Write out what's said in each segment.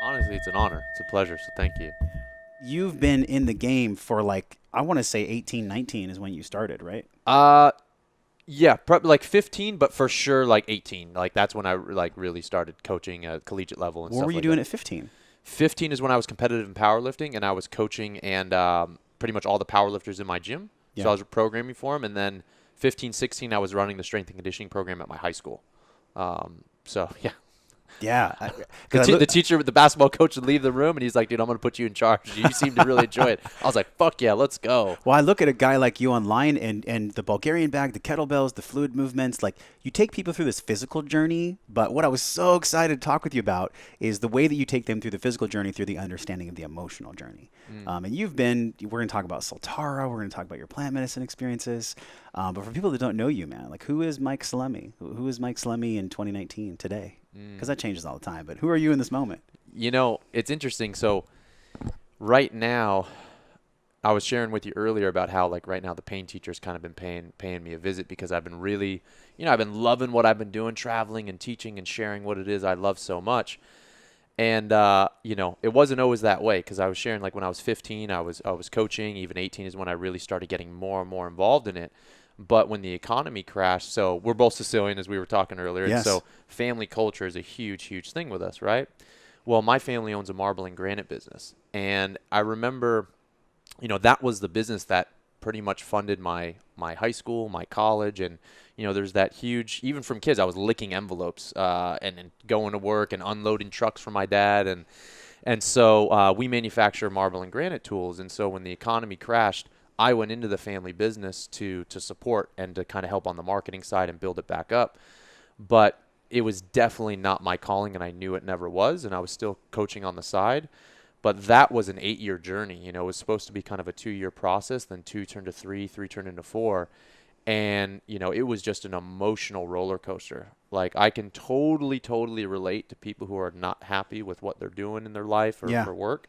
Honestly, it's an honor. It's a pleasure. So thank you. You've been in the game for like, I want to say 18, 19 is when you started, right? Uh, yeah, probably like 15, but for sure like 18. Like that's when I like really started coaching at collegiate level and What were stuff you like doing that. at 15? 15 is when I was competitive in powerlifting, and I was coaching and pretty much all the powerlifters in my gym. So Yeah. I was programming for them, and then 15, 16, I was running the strength and conditioning program at my high school. So yeah, Yeah. the, Because t- the teacher, the basketball coach would leave the room, and he's like, "Dude, I'm gonna put you in charge. You seem to really enjoy it." I was like, "Fuck yeah, let's go." Well, I look at a guy like you online and the Bulgarian bag, the kettlebells, the fluid movements, like you take people through this physical journey. But what I was so excited to talk with you about is the way that you take them through the physical journey through the understanding of the emotional journey. Mm. And we're going to talk about Soltara, we're going to talk about your plant medicine experiences. But for people that don't know you, man, like who is Mike Salemi? Who is Mike Salemi in 2019 today? Because that changes all the time. But who are you in this moment? It's interesting. So right now, I was sharing with you earlier about how like right now the pain teacher's kind of been paying me a visit because I've been really, I've been loving what I've been doing, traveling and teaching and sharing what it is I love so much. And it wasn't always that way because I was sharing like when I was 15, I was coaching. Even 18 is when I really started getting more and more involved in it. But when the economy crashed, so we're both Sicilian as we were talking earlier, and Yes. so family culture is a huge, huge thing with us, right? Well, my family owns a marble and granite business, and I remember, that was the business that pretty much funded my high school, my college, and there's that huge, even from kids, I was licking envelopes and going to work and unloading trucks for my dad, and so we manufacture marble and granite tools, and so when the economy crashed, I went into the family business to support and to kind of help on the marketing side and build it back up, but it was definitely not my calling, and I knew it never was, and I was still coaching on the side. But that was an 8-year journey. It was supposed to be kind of a 2-year process. Then 2 turned to 3, 3 turned into 4. And, it was just an emotional roller coaster. Like, I can totally, totally relate to people who are not happy with what they're doing in their life or Yeah. for work.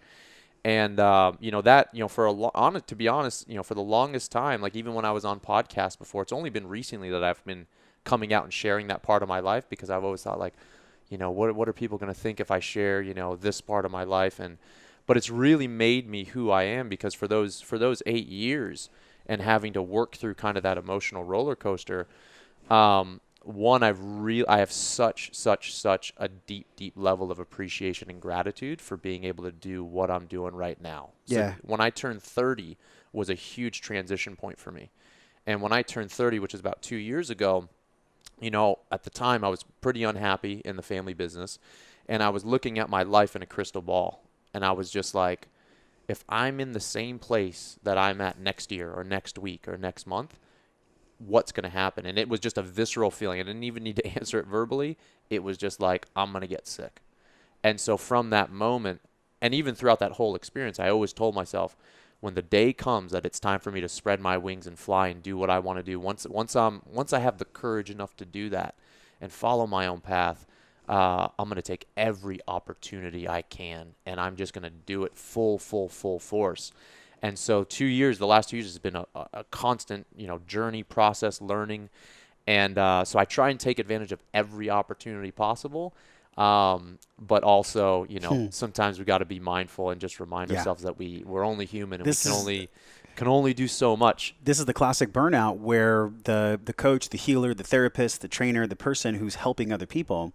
And, to be honest, for the longest time, like even when I was on podcasts before, it's only been recently that I've been coming out and sharing that part of my life because I've always thought like, what are people going to think if I share, this part of my life? But it's really made me who I am because for those 8 years and having to work through kind of that emotional roller coaster, one, I have such a deep level of appreciation and gratitude for being able to do what I'm doing right now. So Yeah. when I turned 30 was a huge transition point for me. And when I turned 30, which is about 2 years ago, at the time I was pretty unhappy in the family business, and I was looking at my life in a crystal ball, and I was just like, if I'm in the same place that I'm at next year or next week or next month, what's going to happen? And it was just a visceral feeling. I didn't even need to answer it verbally. It was just like, I'm going to get sick. And so from that moment, and even throughout that whole experience, I always told myself, when the day comes that it's time for me to spread my wings and fly and do what I want to do, once I have the courage enough to do that and follow my own path, I'm going to take every opportunity I can, and I'm just going to do it full force. And so the last 2 years has been a constant, journey, process, learning. And so I try and take advantage of every opportunity possible. But also, Hmm. sometimes we got to be mindful and just remind Yeah. ourselves that we're only human and we This can is only do so much. this is the classic burnout where the coach, the healer, the therapist, the trainer, the person who's helping other people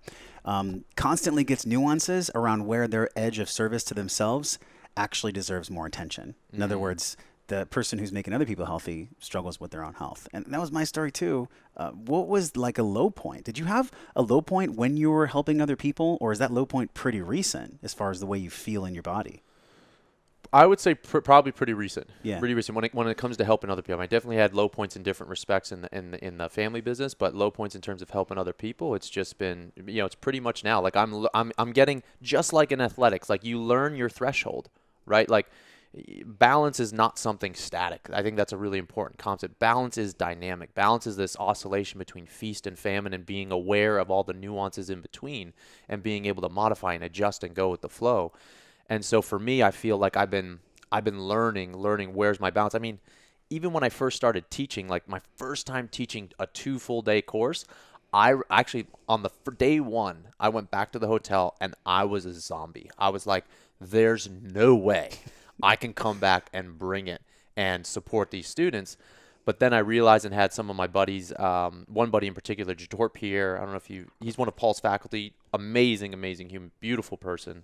constantly gets nuances around where their edge of service to themselves actually deserves more attention. In other Mm. words, the person who's making other people healthy struggles with their own health. And that was my story too. What was like a low point? Did you have a low point when you were helping other people, or is that low point pretty recent as far as the way you feel in your body? I would say probably pretty recent. Yeah. Pretty recent when it comes to helping other people. I definitely had low points in different respects in the family business, but low points in terms of helping other people. It's just been it's pretty much now. Like I'm getting just like in athletics. Like you learn your threshold, right? Like balance is not something static. I think that's a really important concept. Balance is dynamic. Balance is this oscillation between feast and famine and being aware of all the nuances in between and being able to modify and adjust and go with the flow. And so for me, I feel like I've been learning where's my balance. I mean, even when I first started teaching, like my first time teaching a 2 full day course, I actually, on the day one, I went back to the hotel and I was a zombie. I was like, there's no way I can come back and bring it and support these students. But then I realized and had some of my buddies, one buddy in particular, Jador Pierre. I don't know if he's one of Paul's faculty. Amazing, amazing human, beautiful person.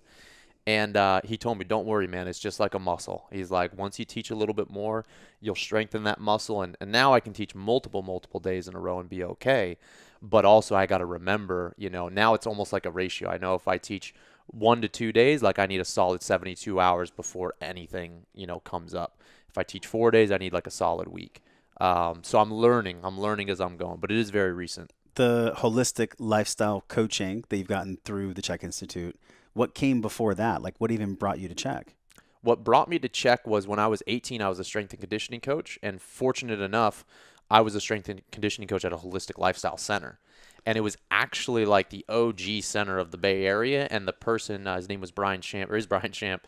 And he told me, don't worry, man. It's just like a muscle. He's like, once you teach a little bit more, you'll strengthen that muscle. And now I can teach multiple days in a row and be okay. But also I got to remember, now it's almost like a ratio. I know if I teach 1 to 2 days, like I need a solid 72 hours before anything, comes up. If I teach 4 days, I need like a solid week. So I'm learning as I'm going, but it is very recent. The holistic lifestyle coaching that you've gotten through the C.HE.K Institute, what came before that? Like what even brought you to C.HE.K? What brought me to C.HE.K was when I was 18, I was a strength and conditioning coach, and fortunate enough, I was a strength and conditioning coach at a holistic lifestyle center. And it was actually like the OG center of the Bay Area, and the person, his name was Brian Champ, or is Brian Champ,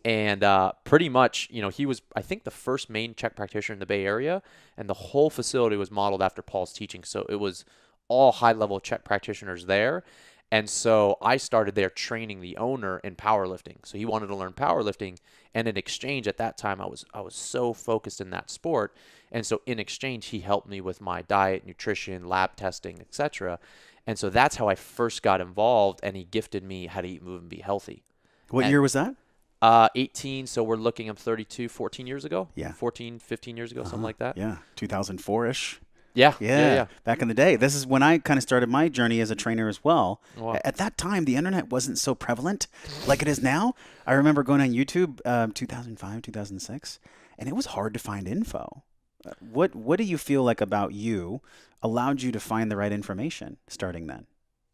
and pretty much, he was, I think, the first main C.HE.K practitioner in the Bay Area, and the whole facility was modeled after Paul's teaching. So it was all high-level C.HE.K practitioners there. And so I started there training the owner in powerlifting. So he wanted to learn powerlifting, and in exchange at that time I was so focused in that sport, and so in exchange he helped me with my diet, nutrition, lab testing, etc. And so that's how I first got involved, and he gifted me How to Eat, Move, and Be Healthy. What And year was that? 18, so we're looking, I'm 32, 14 years ago. Yeah. 14, 15 years ago, something like that. Yeah, 2004-ish. Yeah. Yeah, back in the day. This is when I kind of started my journey as a trainer as well. Wow. At that time, the internet wasn't so prevalent like it is now. I remember going on YouTube 2005, 2006, and it was hard to find info. What do you feel like about you allowed you to find the right information starting then?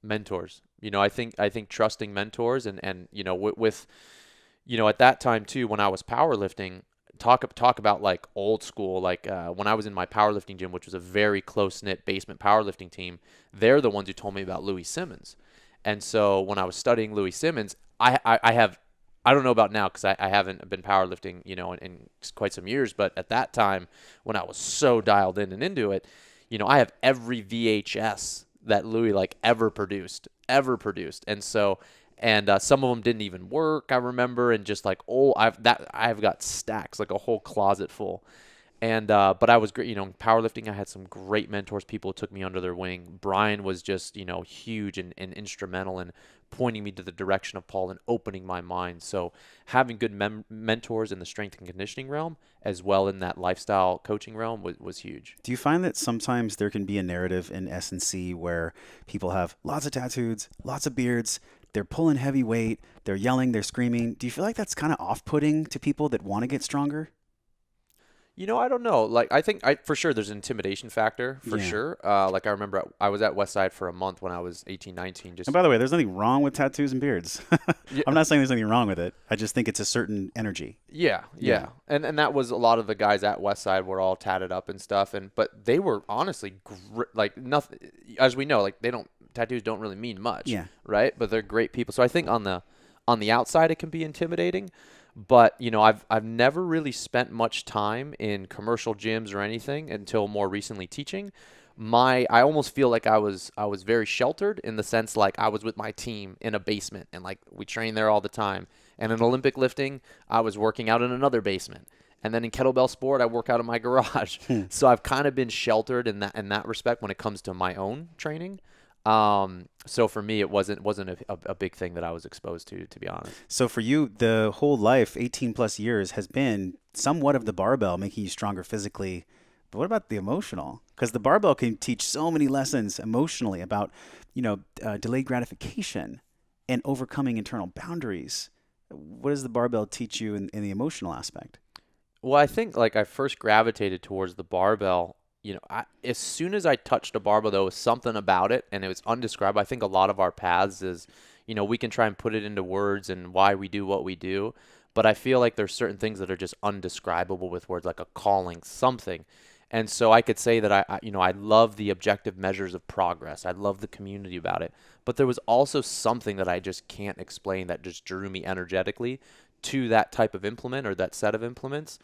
Mentors. I think trusting mentors, and with at that time too, when I was powerlifting, talk about like old school, like when I was in my powerlifting gym, which was a very close-knit basement powerlifting team, they're the ones who told me about Louis Simmons. And so when I was studying Louis Simmons, I don't know about now because I haven't been powerlifting, in quite some years, but at that time when I was so dialed in and into it, I have every VHS that Louis like ever produced. And so, some of them didn't even work, I remember, and just like, I've got stacks, like a whole closet full. And but I was great, powerlifting. I had some great mentors, people who took me under their wing. Brian was just, huge and instrumental in pointing me to the direction of Paul and opening my mind. So having good mentors in the strength and conditioning realm, as well in that lifestyle coaching realm, was huge. Do you find that sometimes there can be a narrative in S&C where people have lots of tattoos, lots of beards, they're pulling heavy weight, they're yelling, they're screaming? Do you feel like that's kind of off-putting to people that want to get stronger? I don't know. Like, I think for sure there's an intimidation factor, for sure. Like, I remember I was at Westside for a month when I was 18, 19. And by the way, there's nothing wrong with tattoos and beards. Yeah. I'm not saying there's anything wrong with it. I just think it's a certain energy. Yeah. And that was a lot of the guys at Westside were all tatted up and stuff. But they were honestly like nothing. As we know, like tattoos don't really mean much. Yeah. Right. But they're great people. So I think on the outside it can be intimidating. But, I've never really spent much time in commercial gyms or anything until more recently teaching. I almost feel like I was very sheltered, in the sense like I was with my team in a basement, and like we trained there all the time. And in Olympic lifting, I was working out in another basement. And then in kettlebell sport, I work out in my garage. So I've kind of been sheltered in that respect when it comes to my own training. So for me, it wasn't a big thing that I was exposed to be honest. So for you, the whole life, 18 plus years, has been somewhat of the barbell, making you stronger physically. But what about the emotional? Because the barbell can teach so many lessons emotionally about, delayed gratification and overcoming internal boundaries. What does the barbell teach you in the emotional aspect? Well, I think like I first gravitated towards the barbell. As soon as I touched a barbell, there was something about it, and it was undescribable. I think a lot of our paths is, we can try and put it into words and why we do what we do, but I feel like there's certain things that are just undescribable with words, like a calling, something. And so I could say that I love the objective measures of progress. I love the community about it, but there was also something that I just can't explain that just drew me energetically to that type of implement, or that set of implements.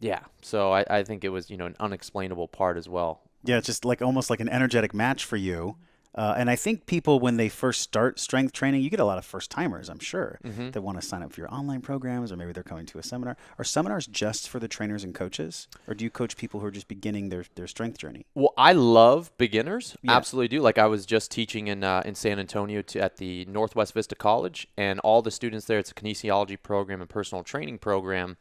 Yeah, so I think it was, an unexplainable part as well. Yeah, it's just like almost like an energetic match for you. And I think people, when they first start strength training, you get a lot of first timers, I'm sure, Mm-hmm. that want to sign up for your online programs, or maybe they're coming to a seminar. Are seminars just for the trainers and coaches? Or do you coach people who are just beginning their strength journey? Well, I love beginners. Yeah. Absolutely do. Like I was just teaching in San Antonio at the Northwest Vista College, and all the students there, it's a kinesiology program and personal training program.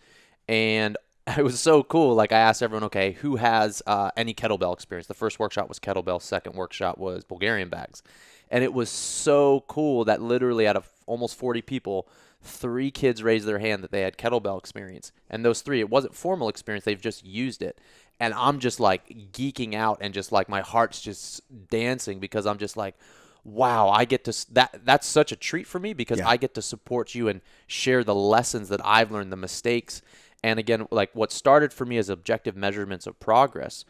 And it was so cool. Like I asked everyone, okay, who has any kettlebell experience? The first workshop was kettlebell. Second workshop was Bulgarian bags. And it was so cool that literally out of almost 40 people, 3 kids raised their hand that they had kettlebell experience. And those 3, it wasn't formal experience. They've just used it. And I'm just like geeking out and just like my heart's just dancing because I'm just like, wow, I get to that's such a treat for me because Yeah. I get to support you and share the lessons that I've learned, the mistakes. And again, like what started for me as objective measurements of progress,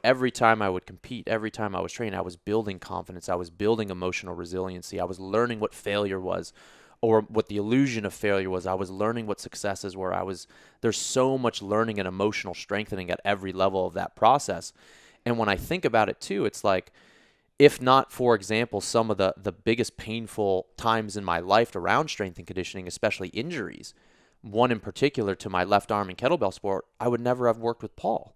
every time I would compete, every time I was training, I was building confidence. I was building emotional resiliency. I was learning what failure was or what the illusion of failure was. I was learning what successes were. There's so much learning and emotional strengthening at every level of that process. And when I think about it too, it's like, if not, for example, some of the biggest painful times in my life around strength and conditioning, especially injuries, one in particular to my left arm in kettlebell sport, I would never have worked with Paul.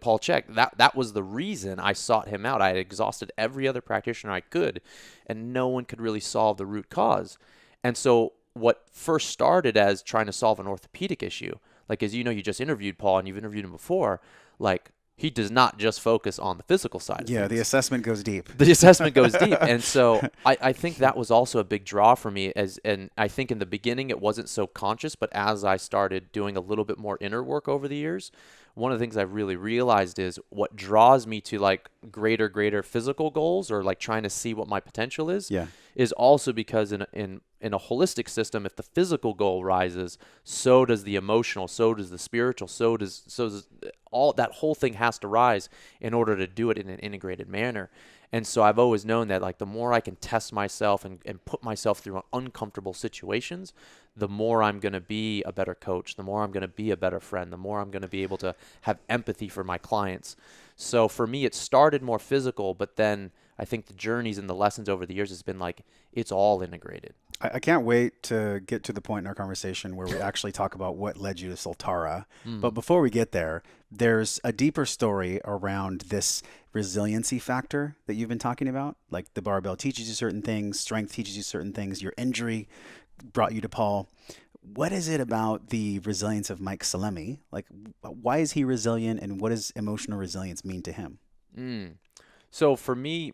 Paul C.HE.K. That was the reason I sought him out. I had exhausted every other practitioner I could, and no one could really solve the root cause. And so what first started as trying to solve an orthopedic issue, like as you just interviewed Paul and you've interviewed him before, like he does not just focus on the physical side of Yeah, things. the assessment goes deep. The assessment goes deep. And so I think that was also a big draw for me and I think in the beginning it wasn't so conscious, but as I started doing a little bit more inner work over the years, one of the things I've really realized is what draws me to like greater physical goals or like trying to see what my potential is also because in a holistic system, if the physical goal rises, so does the emotional, so does the spiritual, so does all that whole thing has to rise in order to do it in an integrated manner. And so I've always known that like the more I can test myself and put myself through uncomfortable situations, the more I'm going to be a better coach, the more I'm going to be a better friend, the more I'm going to be able to have empathy for my clients. So for me, it started more physical, but then I think the journeys and the lessons over the years has been like, it's all integrated. I can't wait to get to the point in our conversation where we actually talk about what led you to Soltara. But before we get there, there's a deeper story around this resiliency factor that you've been talking about. Like the barbell teaches you certain things, strength teaches you certain things, your injury brought you to Paul. What is it about the resilience of Mike Salemi? Like, why is he resilient, and what does emotional resilience mean to him? So for me,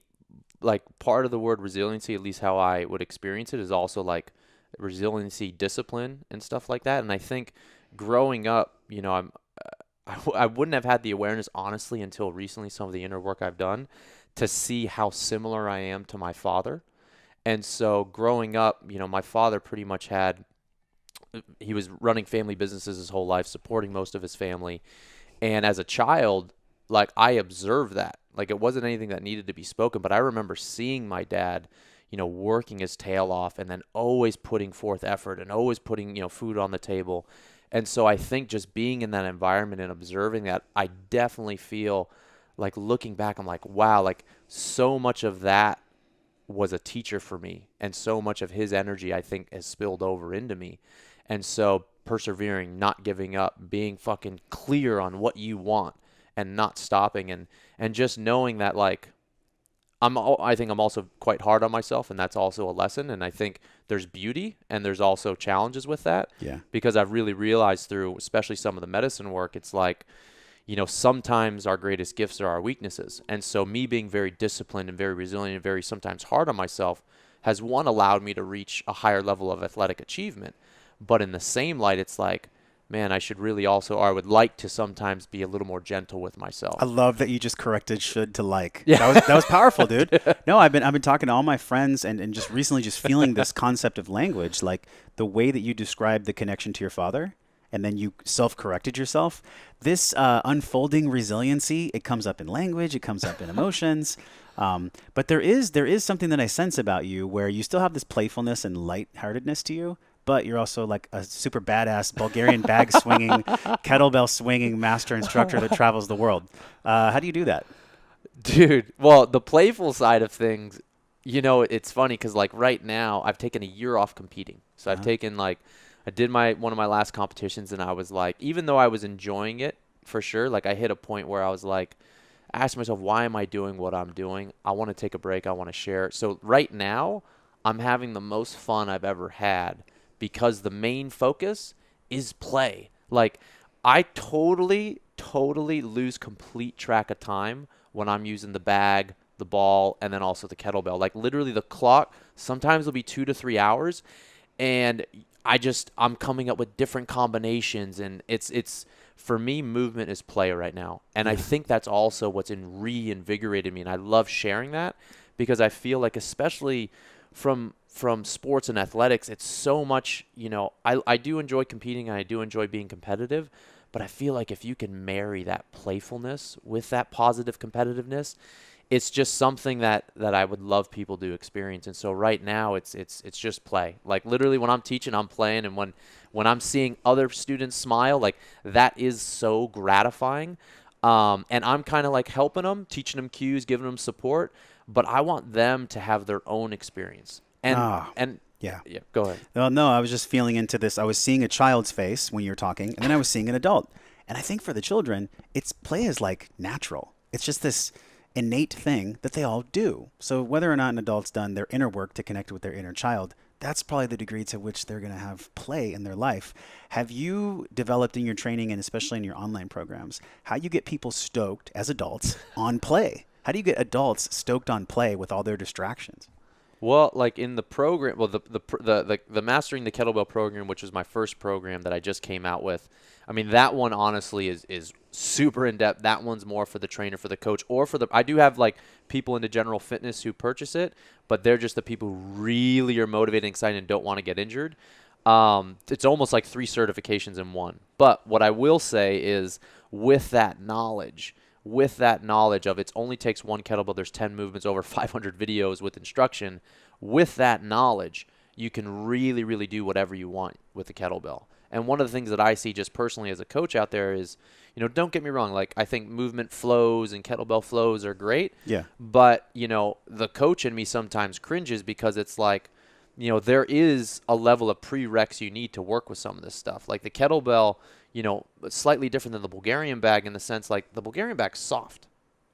like part of the word resiliency, at least how I would experience it, is also like resiliency, discipline, and stuff like that. And I think growing up, I wouldn't have had the awareness, honestly, until recently, some of the inner work I've done, to see how similar I am to my father. And so growing up, my father pretty much he was running family businesses his whole life, supporting most of his family. And as a child, like I observed that. Like it wasn't anything that needed to be spoken, but I remember seeing my dad, working his tail off and then always putting forth effort and always putting, food on the table. And so I think just being in that environment and observing that, I definitely feel like looking back, I'm like, wow, like so much of that was a teacher for me. And so much of his energy, I think, has spilled over into me. And so persevering, not giving up, being fucking clear on what you want and not stopping and just knowing that like I think I'm also quite hard on myself, and that's also a lesson. And I think there's beauty and there's also challenges with that. Yeah. Because I've really realized through, especially some of the medicine work, it's like, sometimes our greatest gifts are our weaknesses. And so me being very disciplined and very resilient and very sometimes hard on myself has allowed me to reach a higher level of athletic achievement. But in the same light, it's like, man, I should really also, or I would like to sometimes be a little more gentle with myself. I love that you just corrected should to like. Yeah. That was powerful, dude. No, I've been talking to all my friends and just recently just feeling this concept of language, like the way that you described the connection to your father and then you self-corrected yourself. This unfolding resiliency, it comes up in language, it comes up in emotions. But there is something that I sense about you where you still have this playfulness and lightheartedness to you, but you're also like a super badass Bulgarian bag swinging, kettlebell swinging master instructor that travels the world. How do you do that? Dude, well, the playful side of things, it's funny because like right now I've taken a year off competing. So I've Uh-huh. taken like I did one of my last competitions and I was like, even though I was enjoying it for sure, like I hit a point where I was like, I asked myself, why am I doing what I'm doing? I want to take a break. I want to share. So right now, I'm having the most fun I've ever had because the main focus is play. Like, I totally lose complete track of time when I'm using the bag, the ball, and then also the kettlebell. Like, literally, the clock sometimes will be 2 to 3 hours, and I'm coming up with different combinations, and it's for me, movement is play right now. And I Yeah. think that's also what's reinvigorated me. And I love sharing that because I feel like, especially from sports and athletics, it's so much, I do enjoy competing and I do enjoy being competitive. But I feel like if you can marry that playfulness with that positive competitiveness, it's just something that I would love people to experience. And so right now it's just play. Like literally when I'm teaching, I'm playing, and when I'm seeing other students smile, like that is so gratifying. And I'm kind of like helping them, teaching them cues, giving them support, but I want them to have their own experience. And Ah, and yeah. yeah, go ahead. Well, no, I was just feeling into this. I was seeing a child's face when you were talking, and then I was seeing an adult. And I think for the children, it's play is like natural. It's just this innate thing that they all do. So whether or not an adult's done their inner work to connect with their inner child, that's probably the degree to which they're going to have play in their life. Have you developed in your training and especially in your online programs how you get people stoked as adults on play? How do you get adults stoked on play with all their distractions? Well, like in the program, well, the Mastering the Kettlebell program, which was my first program that I just came out with. I mean, that one honestly is super in depth. That one's more for the trainer, for the coach, or for the. I do have like people into general fitness who purchase it, but they're just the people who really are motivated, and excited, and don't want to get injured. It's almost like 3 certifications in one. But what I will say is, with that knowledge, of it only takes one kettlebell, there's 10 movements, over 500 videos with instruction. With that knowledge, you can really do whatever you want with the kettlebell. And one of the things that I see just personally as a coach out there is, don't get me wrong, like I think movement flows and kettlebell flows are great, Yeah. but the coach in me sometimes cringes because it's like, there is a level of prereqs you need to work with some of this stuff. Like the kettlebell, slightly different than the Bulgarian bag in the sense like the Bulgarian bag's soft,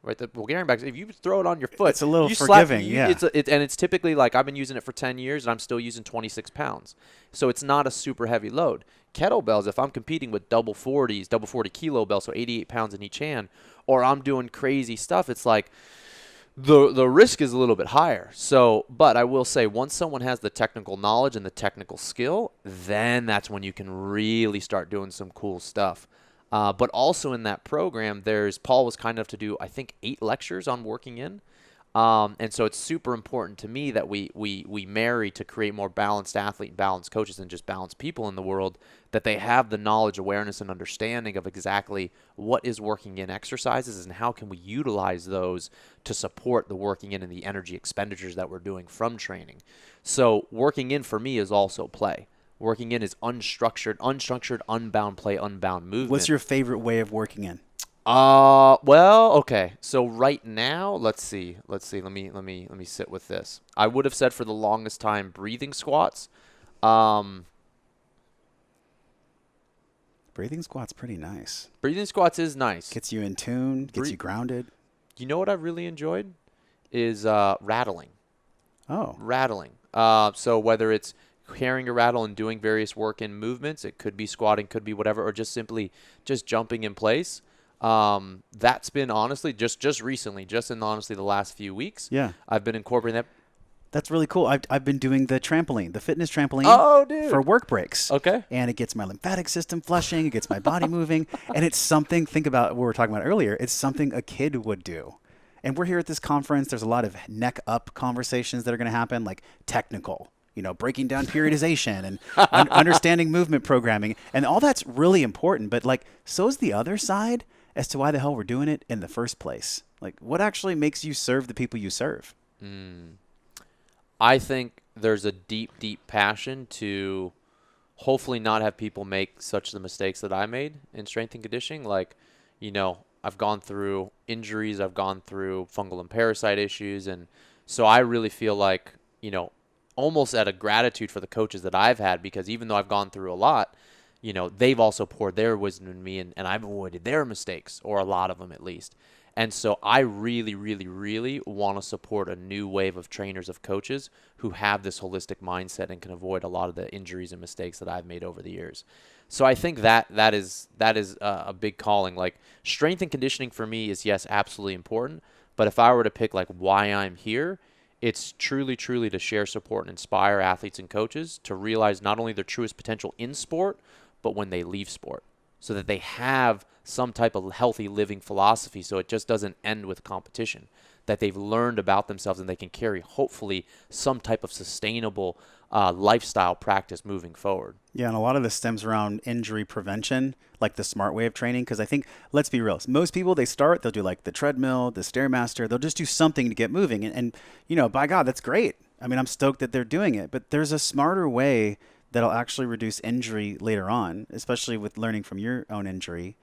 right? The Bulgarian bag, if you throw it on your foot, It's a little you slap, forgiving, yeah. and it's typically like I've been using it for 10 years and I'm still using 26 pounds. So it's not a super heavy load. Kettlebells, if I'm competing with double 40 kilo bells, so 88 pounds in each hand, or I'm doing crazy stuff, it's like, the risk is a little bit higher. So, but I will say, once someone has the technical knowledge and the technical skill, then that's when you can really start doing some cool stuff. But also in that program, Paul was kind enough to do, I think, 8 lectures on working in. And so it's super important to me that we marry to create more balanced athlete and balanced coaches and just balanced people in the world, that they have the knowledge, awareness, and understanding of exactly what is working in exercises and how can we utilize those to support the working in and the energy expenditures that we're doing from training. So working in for me is also play. Working in is unstructured, unbound play, unbound What's movement. your favorite way of working in? Well, okay. So right now, let's see. Let me sit with this. I would have said for the longest time breathing squats. Um, Breathing squat's pretty nice. Breathing squats is nice. Gets you in tune, gets you grounded. You know what I really enjoyed is rattling. Oh, Rattling. So whether it's carrying a rattle and doing various work in movements, it could be squatting, could be whatever, or just simply just jumping in place. That's been honestly just recently, just in honestly the last few weeks. yeah. I've been incorporating that. That's really cool. I've been doing the trampoline, the fitness trampoline Oh, dude. for work breaks. Okay. And it gets my lymphatic system flushing, it gets my body moving, and it's something, think about what we were talking about earlier, it's something a kid would do. And we're here at this conference, there's a lot of neck up conversations that are going to happen, like technical, breaking down periodization and understanding movement programming, and all that's really important, but like so's the other side as to why the hell we're doing it in the first place. Like what actually makes you serve the people you serve? I think there's a deep passion to hopefully not have people make such the mistakes that I made in strength and conditioning. Like, I've gone through injuries, I've gone through fungal and parasite issues, and so I really feel like, almost out of gratitude for the coaches that I've had, because even though I've gone through a lot, they've also poured their wisdom in me, and I've avoided their mistakes, or a lot of them at least. And so I really, really, really want to support a new wave of trainers, of coaches who have this holistic mindset and can avoid a lot of the injuries and mistakes that I've made over the years. So I think that is a big calling. Like, strength and conditioning for me is, yes, absolutely important. But if I were to pick like why I'm here, it's truly, truly to share, support, and inspire athletes and coaches to realize not only their truest potential in sport, but when they leave sport, so that they have some type of healthy living philosophy, so it just doesn't end with competition, that they've learned about themselves and they can carry, hopefully, some type of sustainable lifestyle practice moving forward. Yeah, and a lot of this stems around injury prevention, like the smart way of training. Because I think, let's be real, most people, they'll do like the treadmill, the Stairmaster, they'll just do something to get moving. And by God, that's great. I mean, I'm stoked that they're doing it. But there's a smarter way that'll actually reduce injury later on, especially with learning from your own injury.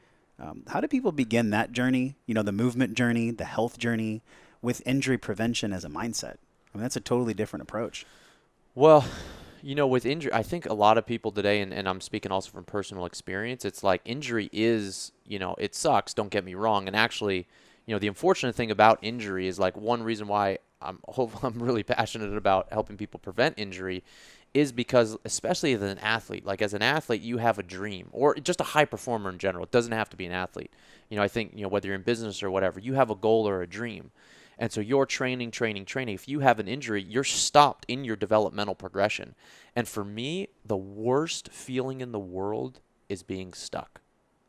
How do people begin that journey, the movement journey, the health journey, with injury prevention as a mindset? I mean, that's a totally different approach. Well, with injury, I think a lot of people today, and I'm speaking also from personal experience, it's like injury is, it sucks, don't get me wrong. And actually, the unfortunate thing about injury is, like, one reason why I'm really passionate about helping people prevent injury is because, especially as an athlete, like as an athlete, you have a dream, or just a high performer in general. It doesn't have to be an athlete. I think, whether you're in business or whatever, you have a goal or a dream. And so you're training. If you have an injury, you're stopped in your developmental progression. And for me, the worst feeling in the world is being stuck.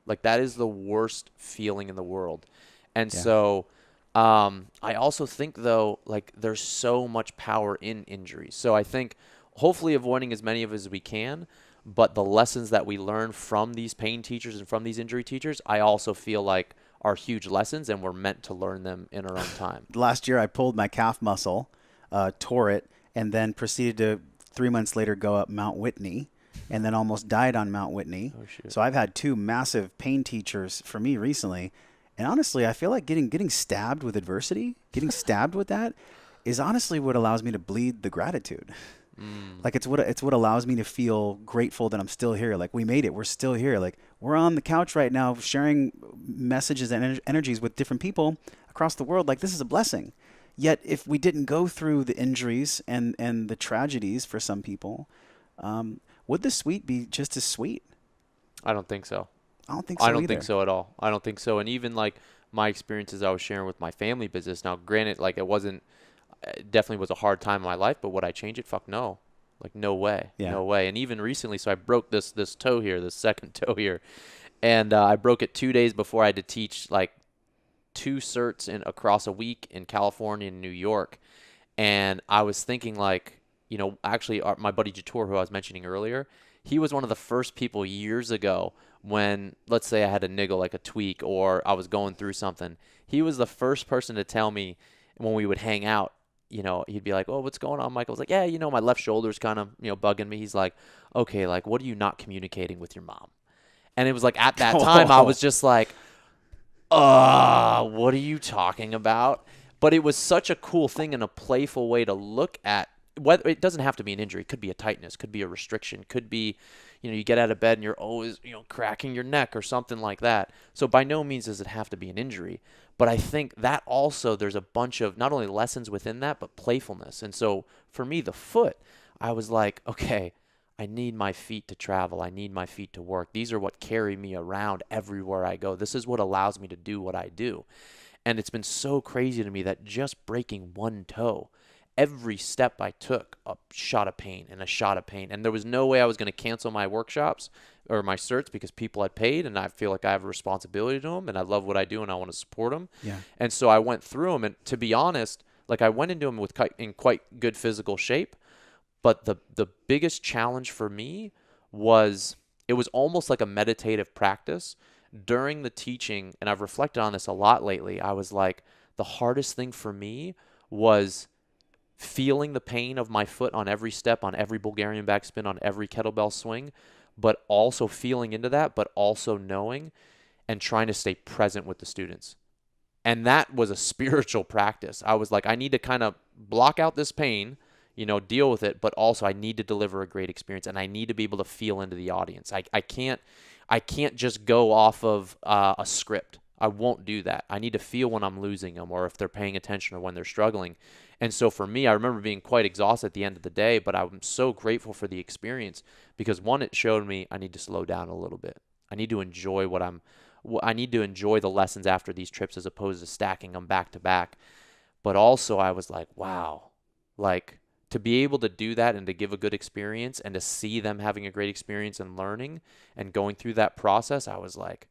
Like, that is the worst feeling in the world. And Yeah. so I also think, though, like, there's so much power in injuries. So I think hopefully avoiding as many of as we can, but the lessons that we learn from these pain teachers and from these injury teachers, I also feel like are huge lessons, and we're meant to learn them in our own time. Last year, I pulled my calf muscle, tore it, and then proceeded to 3 months later go up Mount Whitney, and then almost died on Mount Whitney. Oh, shit. So I've had two massive pain teachers for me recently. And honestly, I feel like getting stabbed with adversity, getting stabbed with that, is honestly what allows me to bleed the gratitude. Like, it's what allows me to feel grateful that I'm still here. Like, we made it. We're still here. Like, we're on the couch right now sharing messages and energies with different people across the world. Like, this is a blessing. Yet, if we didn't go through the injuries and the tragedies for some people, would the sweet be just as sweet? I don't think so. I don't think so I don't either. think so at all. I don't think so. And even like my experiences I was sharing with my family business. Now, granted, like, it definitely was a hard time in my life, but would I change it? Fuck no. Like, no way. Yeah. No way. And even recently, so I broke this toe here, this second toe here. And I broke it 2 days before I had to teach like 2 certs across a week in California and New York. And I was thinking, like, actually my buddy Jator, who I was mentioning earlier, he was one of the first people years ago when, let's say I had a niggle, like a tweak, or I was going through something. He was the first person to tell me when we would hang out. He'd be like, "Oh, what's going on, Michael?" I was like, "Yeah, my left shoulder's kind of, bugging me." He's like, "Okay, like, what are you not communicating with your mom?" And it was like, at that time, I was just like, what are you talking about? But it was such a cool thing and a playful way to look at whether it doesn't have to be an injury. It could be a tightness, could be a restriction, could be, you get out of bed and you're always, cracking your neck or something like that. So by no means does it have to be an injury. But I think that also there's a bunch of not only lessons within that, but playfulness. And so for me, the foot, I was like, okay, I need my feet to travel. I need my feet to work. These are what carry me around everywhere I go. This is what allows me to do what I do. And it's been so crazy to me that just breaking one toe, every step I took, a shot of pain and a shot of pain. And there was no way I was going to cancel my workshops or my certs because people had paid, and I feel like I have a responsibility to them, and I love what I do, and I want to support them. Yeah. And so I went through them, and to be honest, like, I went into them in quite good physical shape. But the biggest challenge for me was, it was almost like a meditative practice during the teaching. And I've reflected on this a lot lately. I was like, the hardest thing for me was feeling the pain of my foot on every step, on every Bulgarian backspin, on every kettlebell swing, but also feeling into that, but also knowing and trying to stay present with the students. And that was a spiritual practice. I was like, I need to kind of block out this pain, deal with it, but also I need to deliver a great experience, and I need to be able to feel into the audience. I can't just go off of a script. I won't do that. I need to feel when I'm losing them, or if they're paying attention, or when they're struggling. And so for me, I remember being quite exhausted at the end of the day, but I'm so grateful for the experience because, one, it showed me I need to slow down a little bit. I need to enjoy I need to enjoy the lessons after these trips as opposed to stacking them back to back. But also I was like, wow, like to be able to do that and to give a good experience and to see them having a great experience and learning and going through that process, I was like,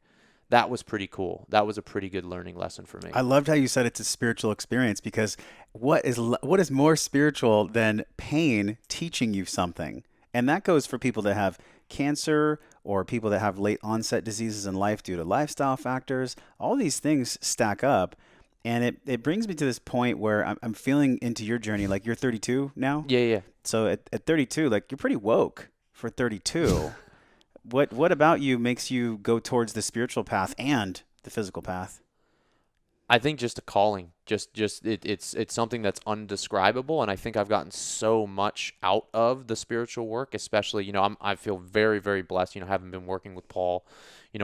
that was pretty cool. That was a pretty good learning lesson for me. I loved how you said it's a spiritual experience because what is more spiritual than pain teaching you something? And that goes for people that have cancer or people that have late onset diseases in life due to lifestyle factors. All these things stack up. And it brings me to this point where I'm feeling into your journey. Like, you're 32 now? Yeah. So at 32, like, you're pretty woke for 32. What about you makes you go towards the spiritual path and the physical path? I think just a calling, it's something that's undescribable, and I think I've gotten so much out of the spiritual work, especially, I feel very, very blessed, having been working with Paul.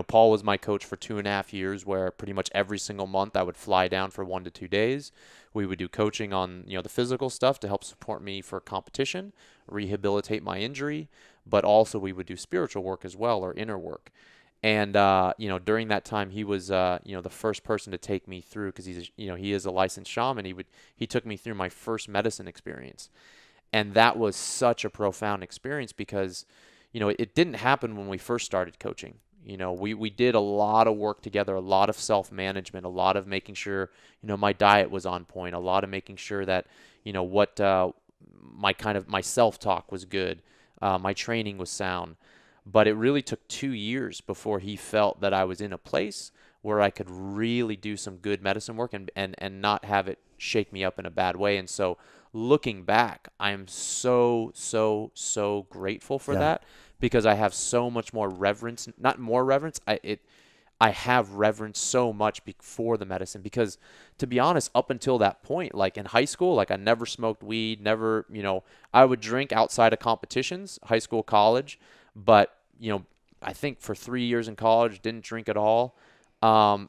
Paul was my coach for 2.5 years, where pretty much every single month I would fly down for 1 to 2 days. We would do coaching on, the physical stuff to help support me for competition, rehabilitate my injury, but also we would do spiritual work as well, or inner work. And, during that time, he was, the first person to take me through, because he is a licensed shaman. He took me through my first medicine experience. And that was such a profound experience because, it didn't happen when we first started coaching. We did a lot of work together, a lot of self-management, a lot of making sure, my diet was on point, a lot of making sure that, my self-talk was good, my training was sound. But it really took 2 years before he felt that I was in a place where I could really do some good medicine work and not have it shake me up in a bad way. And so looking back, I'm so, so, so grateful for that, because I have so much more reverence, not more reverence. I have reverence so much for the medicine, because, to be honest, up until that point, like in high school, like I never smoked weed, never, I would drink outside of competitions, high school, college. But, I think for 3 years in college, didn't drink at all,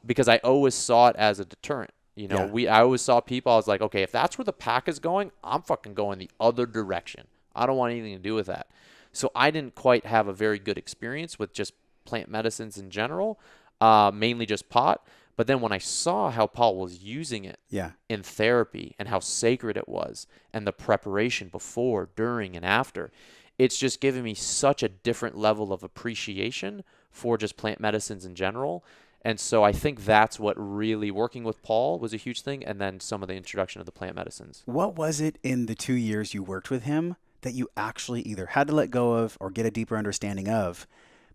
because I always saw it as a deterrent. I always saw people, I was like, okay, if that's where the pack is going, I'm fucking going the other direction. I don't want anything to do with that. So I didn't quite have a very good experience with just plant medicines in general, mainly just pot. But then when I saw how Paul was using it in therapy and how sacred it was, and the preparation before, during, and after, it's just given me such a different level of appreciation for just plant medicines in general. And so I think that's what really, working with Paul was a huge thing, and then some of the introduction of the plant medicines. What was it in the 2 years you worked with him that you actually either had to let go of or get a deeper understanding of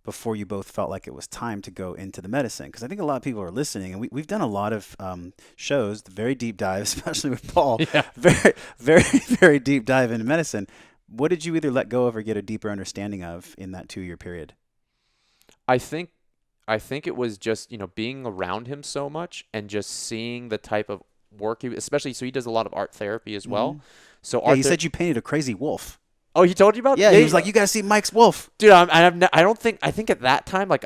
before you both felt like it was time to go into the medicine? Because I think a lot of people are listening, and we've done a lot of shows, very deep dive, especially with Paul, very, very, very deep dive into medicine. What did you either let go of or get a deeper understanding of in that 2-year period? I think it was just, being around him so much and just seeing the type of work especially, so he does a lot of art therapy as well. Mm-hmm. So he said you painted a crazy wolf. Oh, he told you about that? Yeah, he was like, you got to see Mike's wolf. Dude, I think at that time, like,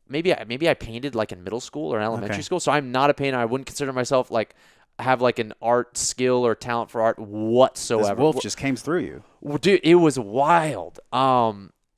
maybe I painted like in middle school or elementary school. So I'm not a painter. I wouldn't consider myself like have like an art skill or talent for art whatsoever. This wolf just came through you. Dude, it was wild.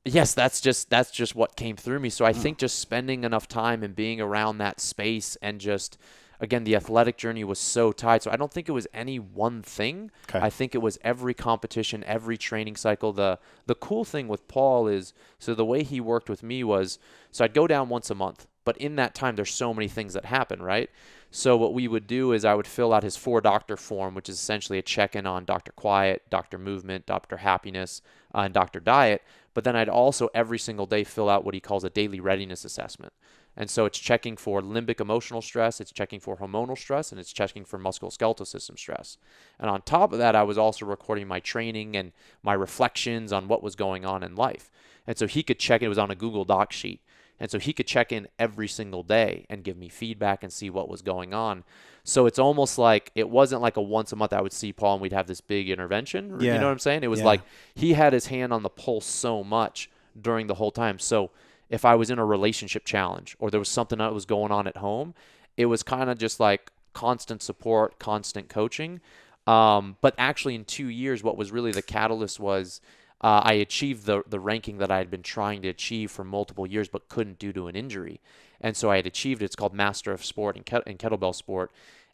Yes, that's just what came through me. So I think just spending enough time and being around that space, and just, again, the athletic journey was so tied. So I don't think it was any one thing. Okay. I think it was every competition, every training cycle. The cool thing with Paul is, so the way he worked with me was, so I'd go down once a month, but in that time, there's so many things that happen, right? So what we would do is I would fill out his 4-doctor form, which is essentially a check-in on Dr. Quiet, Dr. Movement, Dr. Happiness, and Dr. Diet. But then I'd also every single day fill out what he calls a daily readiness assessment. And so it's checking for limbic emotional stress, it's checking for hormonal stress, and it's checking for musculoskeletal system stress. And on top of that, I was also recording my training and my reflections on what was going on in life. And so he could check, it was on a Google Doc sheet. And so he could check in every single day and give me feedback and see what was going on. So it's almost like it wasn't like a once a month I would see Paul and we'd have this big intervention. You know what I'm saying? It was like he had his hand on the pulse so much during the whole time. So if I was in a relationship challenge or there was something that was going on at home, it was kind of just like constant support, constant coaching. But actually in 2 years, what was really the catalyst was I achieved the ranking that I had been trying to achieve for multiple years but couldn't due to an injury. And so I had achieved it. It's called Master of Sport in Kettlebell sport.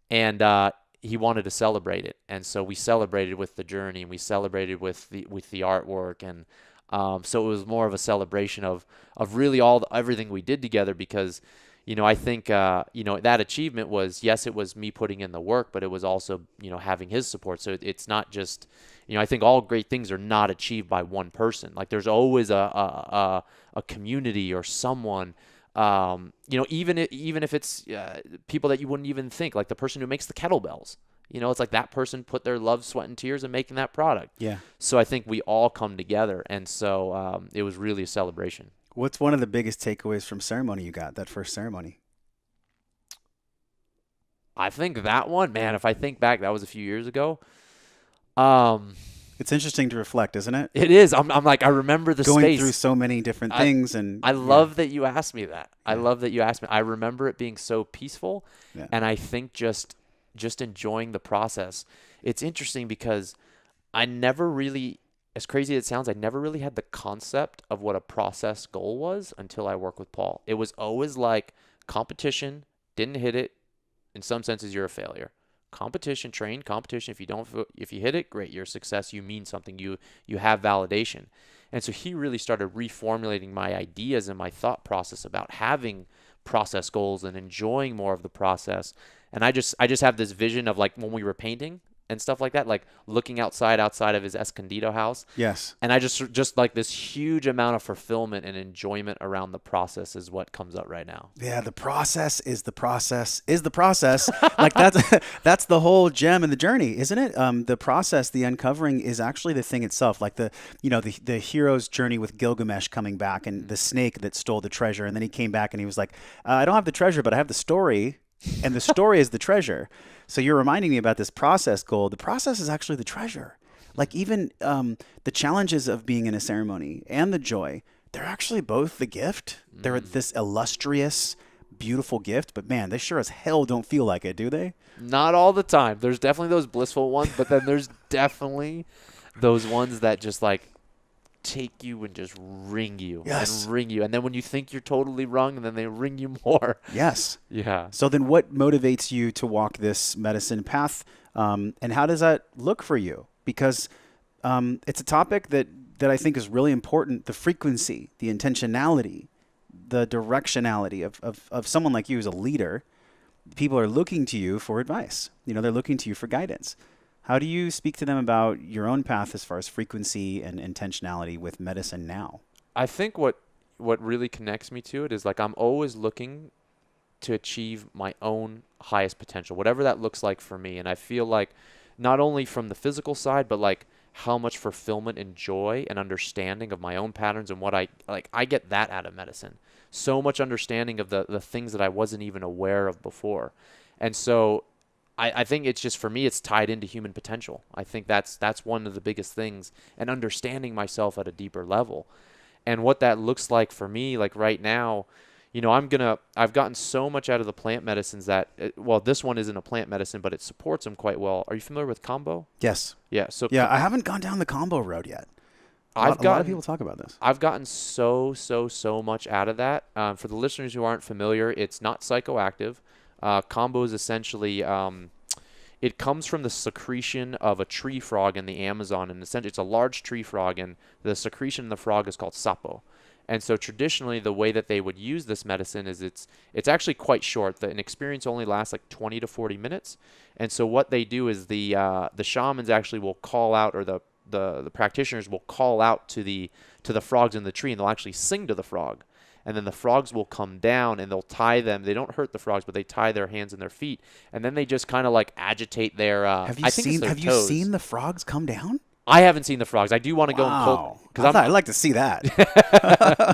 And he wanted to celebrate it. And so we celebrated with the journey and we celebrated with the artwork. And so it was more of a celebration of really everything we did together because, I think, that achievement was, yes, it was me putting in the work, but it was also, having his support. So it's not just, I think all great things are not achieved by one person. Like there's always a community or someone, even if it's people that you wouldn't even think, like the person who makes the kettlebells. It's like that person put their love, sweat, and tears in making that product. Yeah. So I think we all come together, and so it was really a celebration. What's one of the biggest takeaways from ceremony you got, that first ceremony? I think that one, man, if I think back, that was a few years ago. It's interesting to reflect, isn't it? It is. I'm like, I remember the going space. through so many different things. And I love that you asked me that. I love that you asked me. I remember it being so peaceful. Yeah. And I think just enjoying the process. It's interesting because I never really, as crazy as it sounds, I never really had the concept of what a process goal was until I worked with Paul. It was always like competition, didn't hit it. In some senses, you're a failure. Competition, train, competition. If you hit it, great, you're a success. You mean something. You have validation. And so he really started reformulating my ideas and my thought process about having process goals and enjoying more of the process. And I just have this vision of like when we were painting and stuff like that, like looking outside of his Escondido house. Yes. And I just like this huge amount of fulfillment and enjoyment around the process is what comes up right now. Yeah, the process is the process is the process. Like that's the whole gem in the journey, isn't it? The process, the uncovering is actually the thing itself. Like the hero's journey with Gilgamesh coming back and the snake that stole the treasure, and then he came back and he was like, I don't have the treasure, but I have the story, and the story is the treasure. So you're reminding me about this process goal. The process is actually the treasure. Like even the challenges of being in a ceremony and the joy, they're actually both the gift. They're this illustrious, beautiful gift, but man, they sure as hell don't feel like it, do they? Not all the time. There's definitely those blissful ones, but then there's definitely those ones that just like take you and just ring you and ring you. And then when you think you're totally wrong, and then they ring you more. Yes. Yeah. So then what motivates you to walk this medicine path? And how does that look for you? Because it's a topic that I think is really important. The frequency, the intentionality, the directionality of someone like you as a leader. People are looking to you for advice. They're looking to you for guidance. How do you speak to them about your own path as far as frequency and intentionality with medicine now? I think what really connects me to it is like I'm always looking to achieve my own highest potential, whatever that looks like for me. And I feel like not only from the physical side, but like how much fulfillment and joy and understanding of my own patterns and what I get that out of medicine. So much understanding of the things that I wasn't even aware of before. And so I think it's just, for me, it's tied into human potential. I think that's one of the biggest things, and understanding myself at a deeper level. And what that looks like for me, like right now, I've gotten so much out of the plant medicines that, this one isn't a plant medicine, but it supports them quite well. Are you familiar with Kambo? Yes. Yeah. So I haven't gone down the Kambo road yet. A lot of people talk about this. I've gotten so much out of that. For the listeners who aren't familiar, it's not psychoactive. Kambo is essentially, it comes from the secretion of a tree frog in the Amazon, and essentially it's a large tree frog, and the secretion in the frog is called sapo. And so traditionally, the way that they would use this medicine is it's actually quite short. An experience only lasts like 20 to 40 minutes. And so what they do is the shamans actually will call out, or the practitioners will call out to the frogs in the tree, and they'll actually sing to the frog. And then the frogs will come down and they'll tie them. They don't hurt the frogs, but they tie their hands and their feet. And then they just kind of like agitate their Have you seen the frogs come down? I haven't seen the frogs. I do want to go and Wow. I'd like to see that.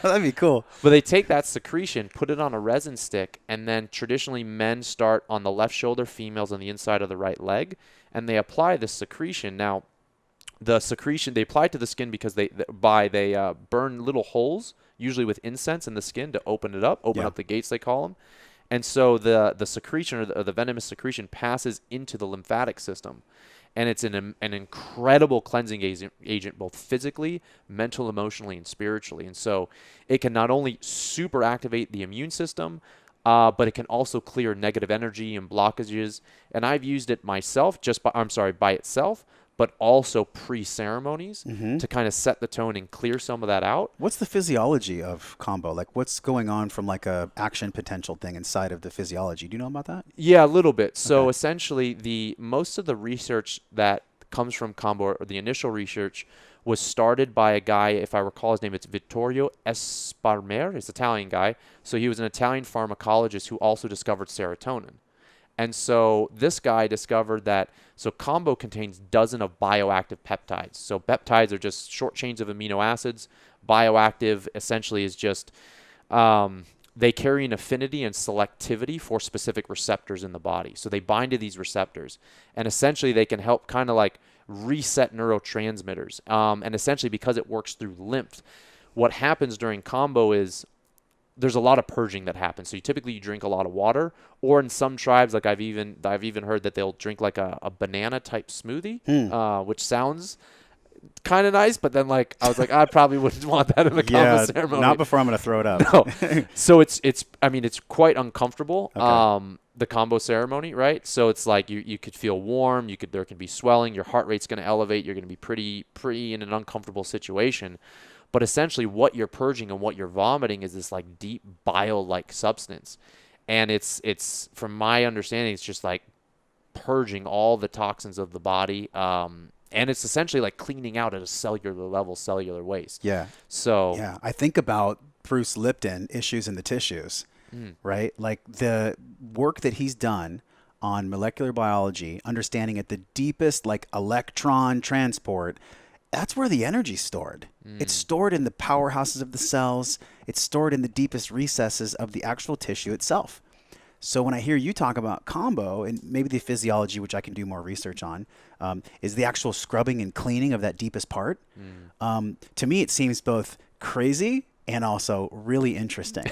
That'd be cool. But they take that secretion, put it on a resin stick, and then traditionally men start on the left shoulder, females on the inside of the right leg, and they apply this secretion. Now, the secretion they apply it to the skin because they burn little holes, usually with incense in the skin, to open it up, open up the gates, they call them. And so the secretion or the venomous secretion passes into the lymphatic system. And it's an incredible cleansing agent, both physically, mental, emotionally, and spiritually. And so it can not only super activate the immune system, but it can also clear negative energy and blockages. And I've used it myself, by itself, but also pre-ceremonies to kind of set the tone and clear some of that out. What's the physiology of Kambo? Like, what's going on from like a action potential thing inside of the physiology? Do you know about that? Yeah, a little bit. So essentially, most of the research that comes from Kambo, or the initial research, was started by a guy, if I recall his name, it's Vittorio Esparmer. He's an Italian guy. So he was an Italian pharmacologist who also discovered serotonin. And so this guy discovered that, so Kambo contains dozens of bioactive peptides. So peptides are just short chains of amino acids. Bioactive essentially is just, they carry an affinity and selectivity for specific receptors in the body. So they bind to these receptors. And essentially they can help kind of like reset neurotransmitters. And essentially because it works through lymph, what happens during Kambo is there's a lot of purging that happens. So you drink a lot of water, or in some tribes, like I've even heard that they'll drink like a banana type smoothie, which sounds kind of nice. But then like I was like, I probably wouldn't want that in a Kambo ceremony. Not before I'm going to throw it up. No. So it's quite uncomfortable. Okay. The Kambo ceremony, right? So it's like you could feel warm. There can be swelling. Your heart rate's going to elevate. You're going to be pretty in an uncomfortable situation. But essentially what you're purging and what you're vomiting is this like deep bile-like substance. And it's from my understanding, it's just like purging all the toxins of the body. And it's essentially like cleaning out at a cellular level, cellular waste. Yeah. So yeah, I think about Bruce Lipton, Issues in the Tissues, right? Like the work that he's done on molecular biology, understanding at the deepest like electron transport. That's where the energy's stored. It's stored in the powerhouses of the cells. It's stored in the deepest recesses of the actual tissue itself. So when I hear you talk about Kambo and maybe the physiology, which I can do more research on, is the actual scrubbing and cleaning of that deepest part. To me, it seems both crazy and also really interesting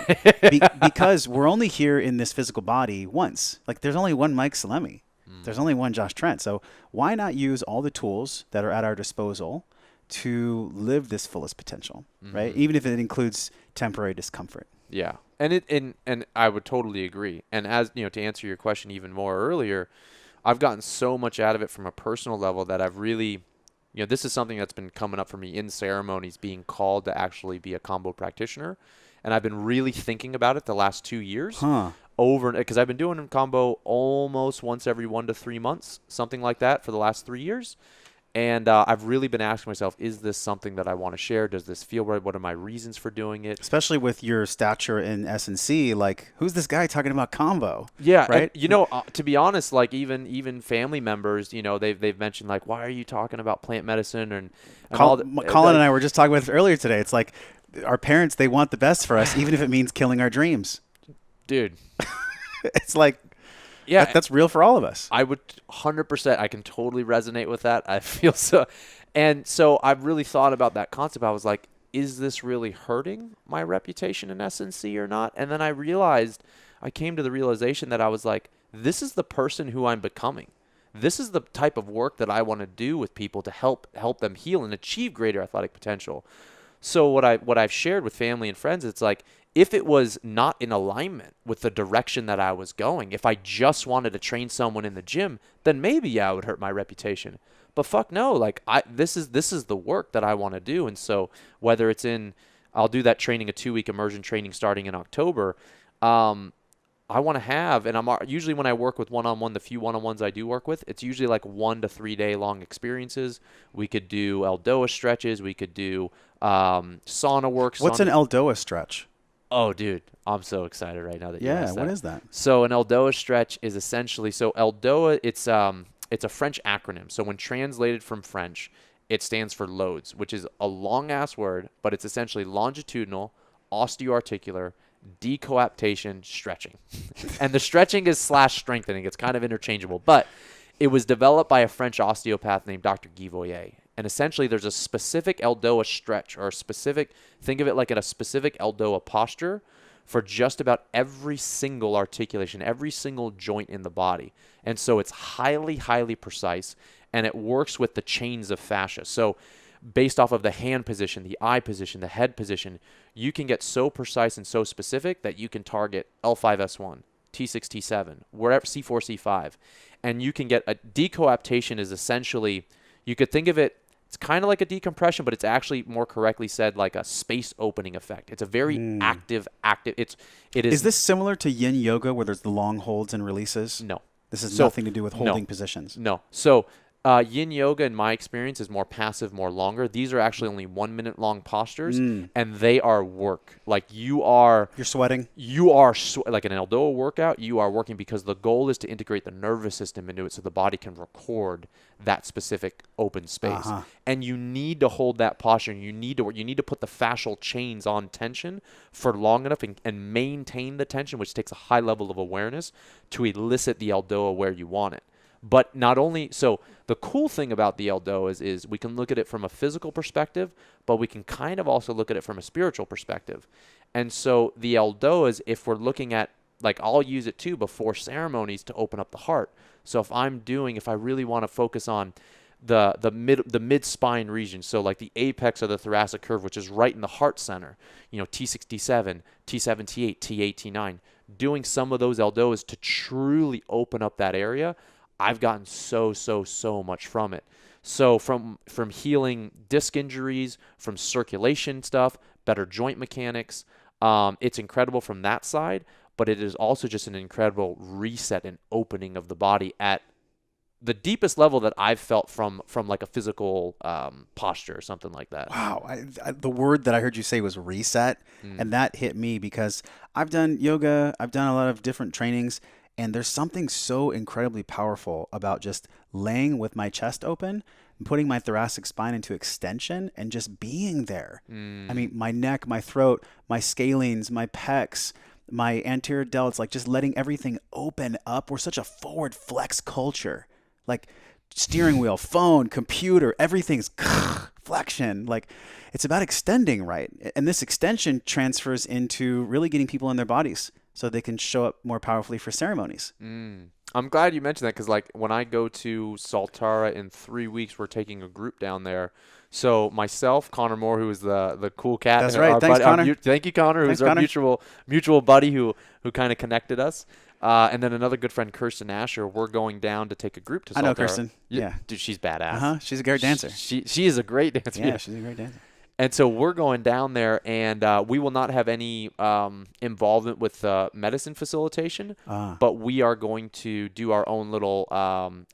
because we're only here in this physical body once. Like there's only one Mike Salemi. There's only one Josh Trent. So why not use all the tools that are at our disposal to live this fullest potential, right? Even if it includes temporary discomfort. Yeah. And I would totally agree. And as you know, to answer your question even more earlier, I've gotten so much out of it from a personal level that I've really, this is something that's been coming up for me in ceremonies, being called to actually be a Kambo practitioner. And I've been really thinking about it the last 2 years. Because I've been doing Kambo almost once every 1 to 3 months, something like that, for the last 3 years. And I've really been asking myself, is this something that I want to share? Does this feel right? What are my reasons for doing it? Especially with your stature in S&C, like, who's this guy talking about Kambo? Yeah, right. And, to be honest, like even family members, they've mentioned like, why are you talking about plant medicine and Colin and I were just talking about it earlier today. It's like our parents, they want the best for us, even if it means killing our dreams. Dude. It's like, yeah, that's real for all of us. I would 100%. I can totally resonate with that. I feel so. And so I've really thought about that concept. I was like, is this really hurting my reputation in S&C or not? And then I came to the realization that I was like, this is the person who I'm becoming. This is the type of work that I want to do with people to help them heal and achieve greater athletic potential. So what I've shared with family and friends, it's like, if it was not in alignment with the direction that I was going, if I just wanted to train someone in the gym, then maybe I would hurt my reputation. But fuck no, like this is the work that I want to do. And so whether it's I'll do that training, a 2-week immersion training starting in October. I want to have, and I'm usually when I work with one-on-one, the few one-on-ones I do work with, it's usually like 1 to 3 day long experiences. We could do Aldose stretches. We could do sauna work. What's an Aldose stretch? Oh, dude, I'm so excited right now that you asked that. What is that? So an Aldose stretch is essentially, Aldose, it's a French acronym. So when translated from French, it stands for LOADS, which is a long-ass word, but it's essentially longitudinal, osteoarticular, decoaptation, stretching. And the stretching is / strengthening. It's kind of interchangeable. But it was developed by a French osteopath named Dr. Guy Voyer. And essentially, there's a specific Aldose stretch, or a specific, think of it like in a specific Aldose posture for just about every single articulation, every single joint in the body. And so it's highly, highly precise, and it works with the chains of fascia. So based off of the hand position, the eye position, the head position, you can get so precise and so specific that you can target L5-S1, T6, T7, wherever, C4, C5. And you can get a decoaptation is essentially, you could think of it, it's kind of like a decompression, but it's actually more correctly said like a space opening effect. It's a very active. It is. Is this similar to Yin Yoga where there's the long holds and releases? No. This has nothing to do with holding positions. No. So Yin Yoga, in my experience, is more passive, more longer. These are actually only 1 minute long postures, and they are work. Like you're sweating. Like an Aldose workout, you are working because the goal is to integrate the nervous system into it so the body can record that specific open space. And you need to hold that posture. And you need to put the fascial chains on tension for long enough and maintain the tension, which takes a high level of awareness to elicit the Aldose where you want it. But not only so, the cool thing about the Aldose is we can look at it from a physical perspective, but we can kind of also look at it from a spiritual perspective. And so the Aldose, if we're looking at, like, I'll use it too before ceremonies to open up the heart. So if I really want to focus on the mid spine region, so like the apex of the thoracic curve, which is right in the heart center, T6, T7, T7, T8, T8, T9, doing some of those Aldose to truly open up that area. I've gotten so much from it. So from healing disc injuries, from circulation stuff, better joint mechanics, it's incredible from that side, but it is also just an incredible reset and opening of the body at the deepest level that I've felt from like a physical posture or something like that. Wow. The word that I heard you say was reset, and that hit me because I've done yoga, I've done a lot of different trainings, and there's something so incredibly powerful about just laying with my chest open and putting my thoracic spine into extension and just being there. I mean, my neck, my throat, my scalenes, my pecs, my anterior delts, like just letting everything open up. We're such a forward flex culture. Like steering wheel, phone, computer, everything's flexion. Like it's about extending, right? And this extension transfers into really getting people in their bodies so they can show up more powerfully for ceremonies. I'm glad you mentioned that because, like, when I go to Saltara in 3 weeks, we're taking a group down there. So myself, Connor Moore, who is the cool cat. That's right. Thanks, Connor. Thank you, Connor, who's our mutual buddy who kind of connected us. And then another good friend, Kirsten Asher. We're going down to take a group to Saltara. I know Kirsten. Yeah. Dude, she's badass. She's a great dancer. She is a great dancer. Yeah, she's a great dancer. And so we're going down there, and we will not have any involvement with medicine facilitation, but we are going to do our own little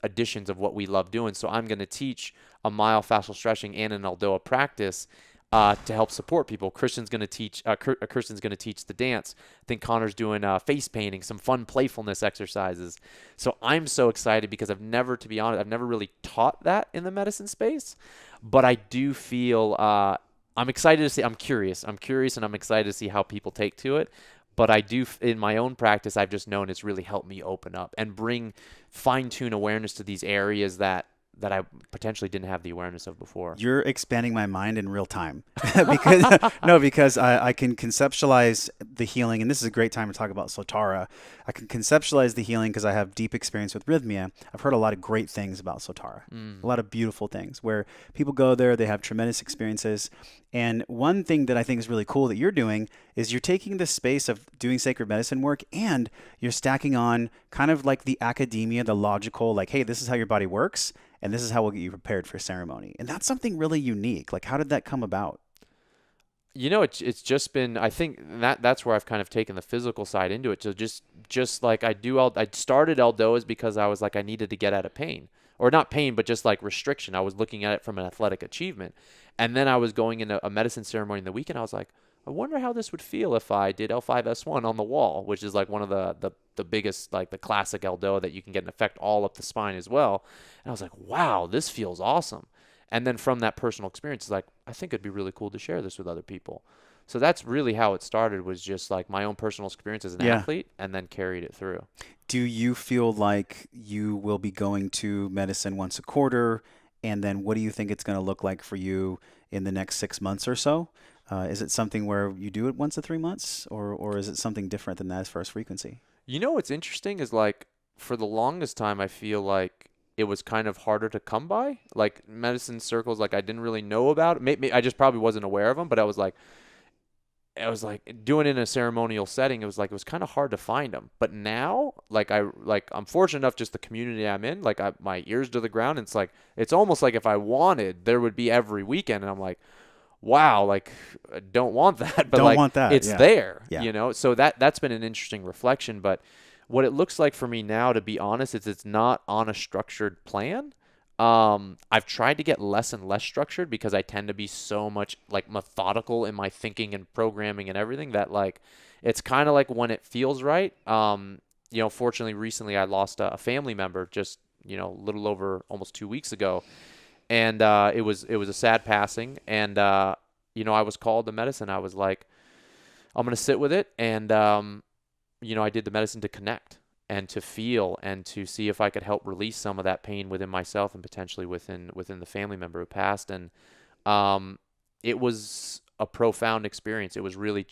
additions of what we love doing. So I'm going to teach a myofascial stretching and an Aldose practice to help support people. Christian's going to teach the dance. I think Connor's doing face painting, some fun playfulness exercises. So I'm so excited because I've never really taught that in the medicine space, but I do feel I'm excited to see. I'm curious, and I'm excited to see how people take to it. But I do, in my own practice, I've just known it's really helped me open up and bring fine-tune awareness to these areas that I potentially didn't have the awareness of before. You're expanding my mind in real time because I can conceptualize the healing, and this is a great time to talk about Sotara. I can conceptualize the healing because I have deep experience with rhythmia. I've heard a lot of great things about Sotara, a lot of beautiful things where people go there, they have tremendous experiences. And one thing that I think is really cool that you're doing is you're taking the space of doing sacred medicine work and you're stacking on kind of like the academia, the logical, like, hey, this is how your body works and this is how we'll get you prepared for ceremony. And that's something really unique. Like, how did that come about? It's just been, I think that's where I've kind of taken the physical side into it. So just like I started Aldose because I was like, I needed to get out of pain. Or not pain, but just like restriction. I was looking at it from an athletic achievement. And then I was going into a medicine ceremony in the weekend. I was like, I wonder how this would feel if I did L5-S1 on the wall, which is like one of the biggest, like the classic Aldose that you can get an effect all up the spine as well. And I was like, wow, this feels awesome. And then from that personal experience, it's like, I think it'd be really cool to share this with other people. So that's really how it started, was just like my own personal experience as an Yeah. athlete, and then carried it through. Do you feel like you will be going to medicine once a quarter? And then what do you think it's going to look like for you in the next 6 months or so? Is it something where you do it once a 3 months, or is it something different than that as far as frequency? You know what's interesting is like for the longest time, I feel like it was kind of harder to come by. Like medicine circles, like I didn't really know about. Maybe I just probably wasn't aware of them, but I was like doing it in a ceremonial setting. It was kind of hard to find them. But now, I'm fortunate enough, just the community I'm in, my ears to the ground. And it's almost like if I wanted, there would be every weekend. And I'm like, wow, like I don't want that, but Don't like want that. it's Yeah. there, Yeah. So that's been an interesting reflection. But what it looks like for me now, to be honest, is it's not on a structured plan. I've tried to get less and less structured because I tend to be so much like methodical in my thinking and programming and everything that like it's kind of like when it feels right. Fortunately, recently I lost a family member just a little over almost 2 weeks ago, and it was a sad passing, and I was called to medicine. I was like, I'm gonna sit with it, and I did the medicine to connect and to feel and to see if I could help release some of that pain within myself and potentially within the family member who passed. And it was a profound experience. It was really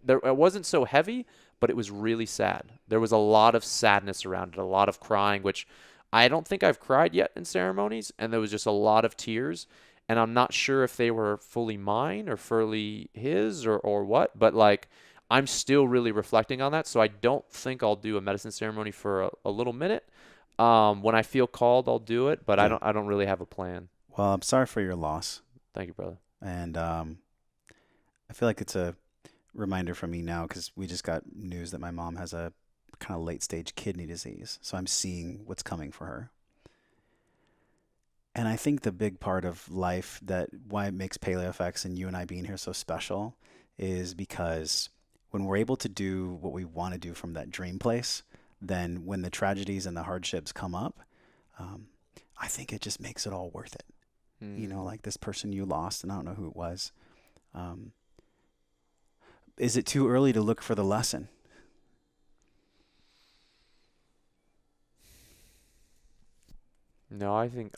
it wasn't so heavy, but it was really sad. There was a lot of sadness around it, a lot of crying, which I don't think I've cried yet in ceremonies, and there was just a lot of tears. And I'm not sure if they were fully mine or fully his or what, but like I'm still really reflecting on that. So I don't think I'll do a medicine ceremony for a little minute. When I feel called, I'll do it, but Yeah. I don't really have a plan. Well, I'm sorry for your loss. Thank you, brother. And I feel like it's a reminder for me now because we just got news that my mom has a kind of late stage kidney disease. So I'm seeing what's coming for her. And I think the big part of life that why it makes PaleoFX and you and I being here so special is because when we're able to do what we want to do from that dream place, then when the tragedies and the hardships come up, um, I think it just makes it all worth it. Like this person you lost, and I don't know who it was. Um, is it too early to look for the lesson? No, I think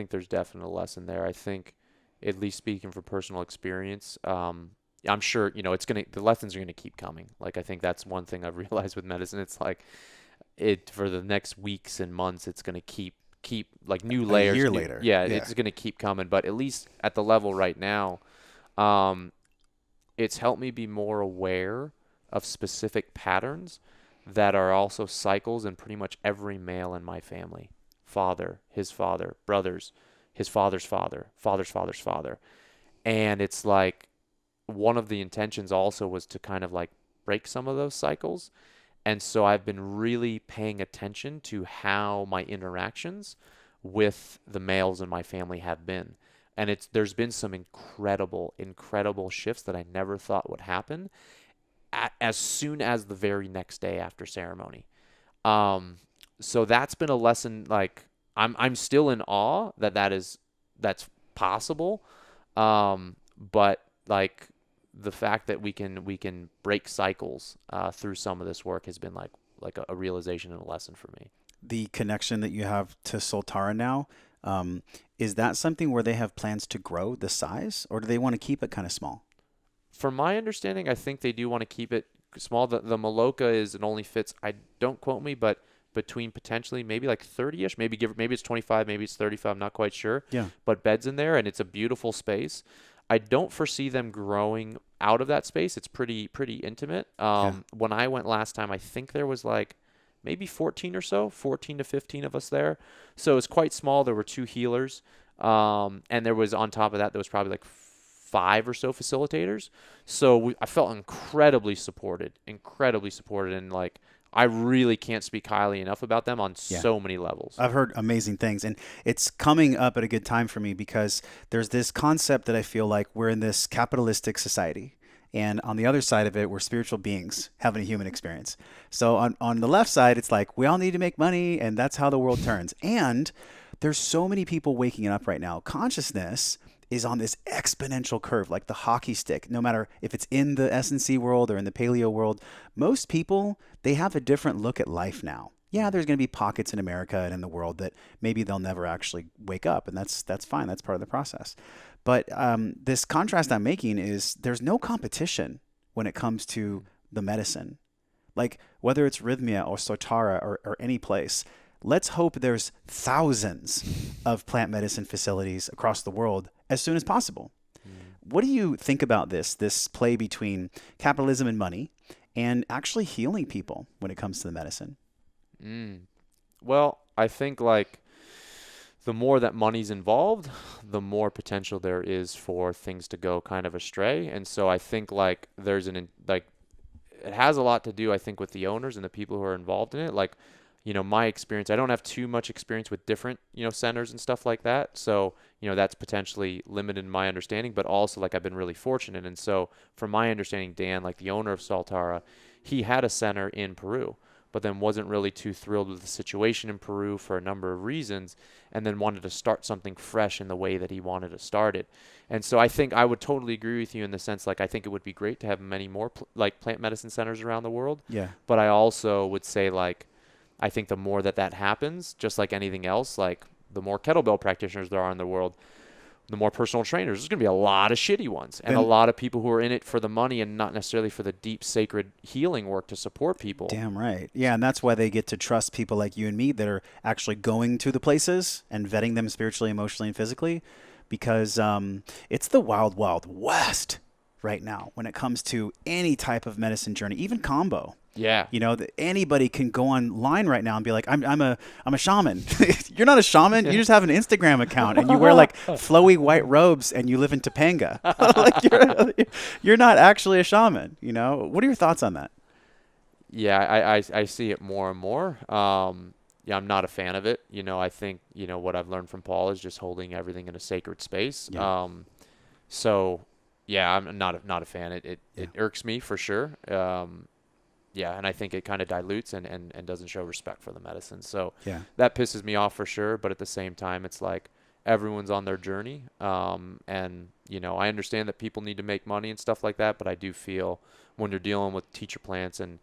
there's definitely a lesson there. I think, at least speaking from personal experience, I'm sure the lessons are gonna keep coming. Like I think that's one thing I've realized with medicine. It's like it for the next weeks and months, it's gonna keep like new A layers. year later. Yeah, Yeah. it's gonna keep coming. But at least at the level right now, um, it's helped me be more aware of specific patterns that are also cycles in pretty much every male in my family. Father, his father, brothers, his father's father, father's father's father. And it's like one of the intentions also was to kind of like break some of those cycles. And so I've been really paying attention to how my interactions with the males in my family have been. And there's been some incredible shifts that I never thought would happen as soon as the very next day after ceremony. So that's been a lesson. Like I'm still in awe that's possible. But like the fact that we can break cycles through some of this work has been like a realization and a lesson for me. The connection that you have to Soltara now, is that something where they have plans to grow the size, or do they want to keep it kind of small? From my understanding, I think they do want to keep it small. The Maloka it only fits. Don't quote me, but between potentially maybe like 30ish, maybe it's 25, maybe it's 35. I'm not quite sure. Yeah. But beds in there, and it's a beautiful space. I don't foresee them growing out of that space. It's pretty intimate. Yeah. When I went last time, I think there was like maybe 14 or so, 14 to 15 of us there. So it was quite small. There were 2 healers. And there was on top of that, there was probably like 5 or so facilitators. So I felt incredibly supported. And like, I really can't speak highly enough about them on Yeah. so many levels. I've heard amazing things, and it's coming up at a good time for me because there's this concept that I feel like we're in this capitalistic society. And on the other side of it, we're spiritual beings having a human experience. So on the left side, it's like we all need to make money, and that's how the world turns. And there's so many people waking up right now. Consciousness is on this exponential curve, like the hockey stick. No matter if it's in the S&C world or in the paleo world, most people, they have a different look at life now. Yeah, there's going to be pockets in America and in the world that maybe they'll never actually wake up, and that's fine. That's part of the process. But this contrast I'm making is there's no competition when it comes to the medicine. Like whether it's Rhythmia or Sotara or any place, let's hope there's thousands of plant medicine facilities across the world as soon as possible. What do you think about this play between capitalism and money and actually healing people when it comes to the medicine? Well, I think like the more that money's involved, the more potential there is for things to go kind of astray. And so I think like like it has a lot to do, I think, with the owners and the people who are involved in it. Like, my experience, I don't have too much experience with different, centers and stuff like that. So, that's potentially limited in my understanding, but also like I've been really fortunate. And so from my understanding, Dan, like the owner of Saltara, he had a center in Peru, but then wasn't really too thrilled with the situation in Peru for a number of reasons, and then wanted to start something fresh in the way that he wanted to start it. And so I think I would totally agree with you in the sense, like, I think it would be great to have many more like plant medicine centers around the world. Yeah. But I also would say, like, I think the more that happens, just like anything else, like the more kettlebell practitioners there are in the world, the more personal trainers. There's going to be a lot of shitty ones and a lot of people who are in it for the money and not necessarily for the deep, sacred healing work to support people. Damn right. Yeah, and that's why they get to trust people like you and me that are actually going to the places and vetting them spiritually, emotionally, and physically, because it's the wild, wild west right now when it comes to any type of medicine journey, even combo. Yeah. Anybody can go online right now and be like, I'm a shaman. You're not a shaman. You just have an Instagram account and you wear like flowy white robes and you live in Topanga. Like you're not actually a shaman. What are your thoughts on that? Yeah, I see it more and more. Yeah, I'm not a fan of it. I think, what I've learned from Paul is just holding everything in a sacred space. Yeah. So yeah, I'm not a fan. It irks me for sure. Yeah, and I think it kind of dilutes and doesn't show respect for the medicine. So Yeah. that pisses me off for sure. But at the same time, it's like everyone's on their journey. And, I understand that people need to make money and stuff like that. But I do feel when you're dealing with teacher plants and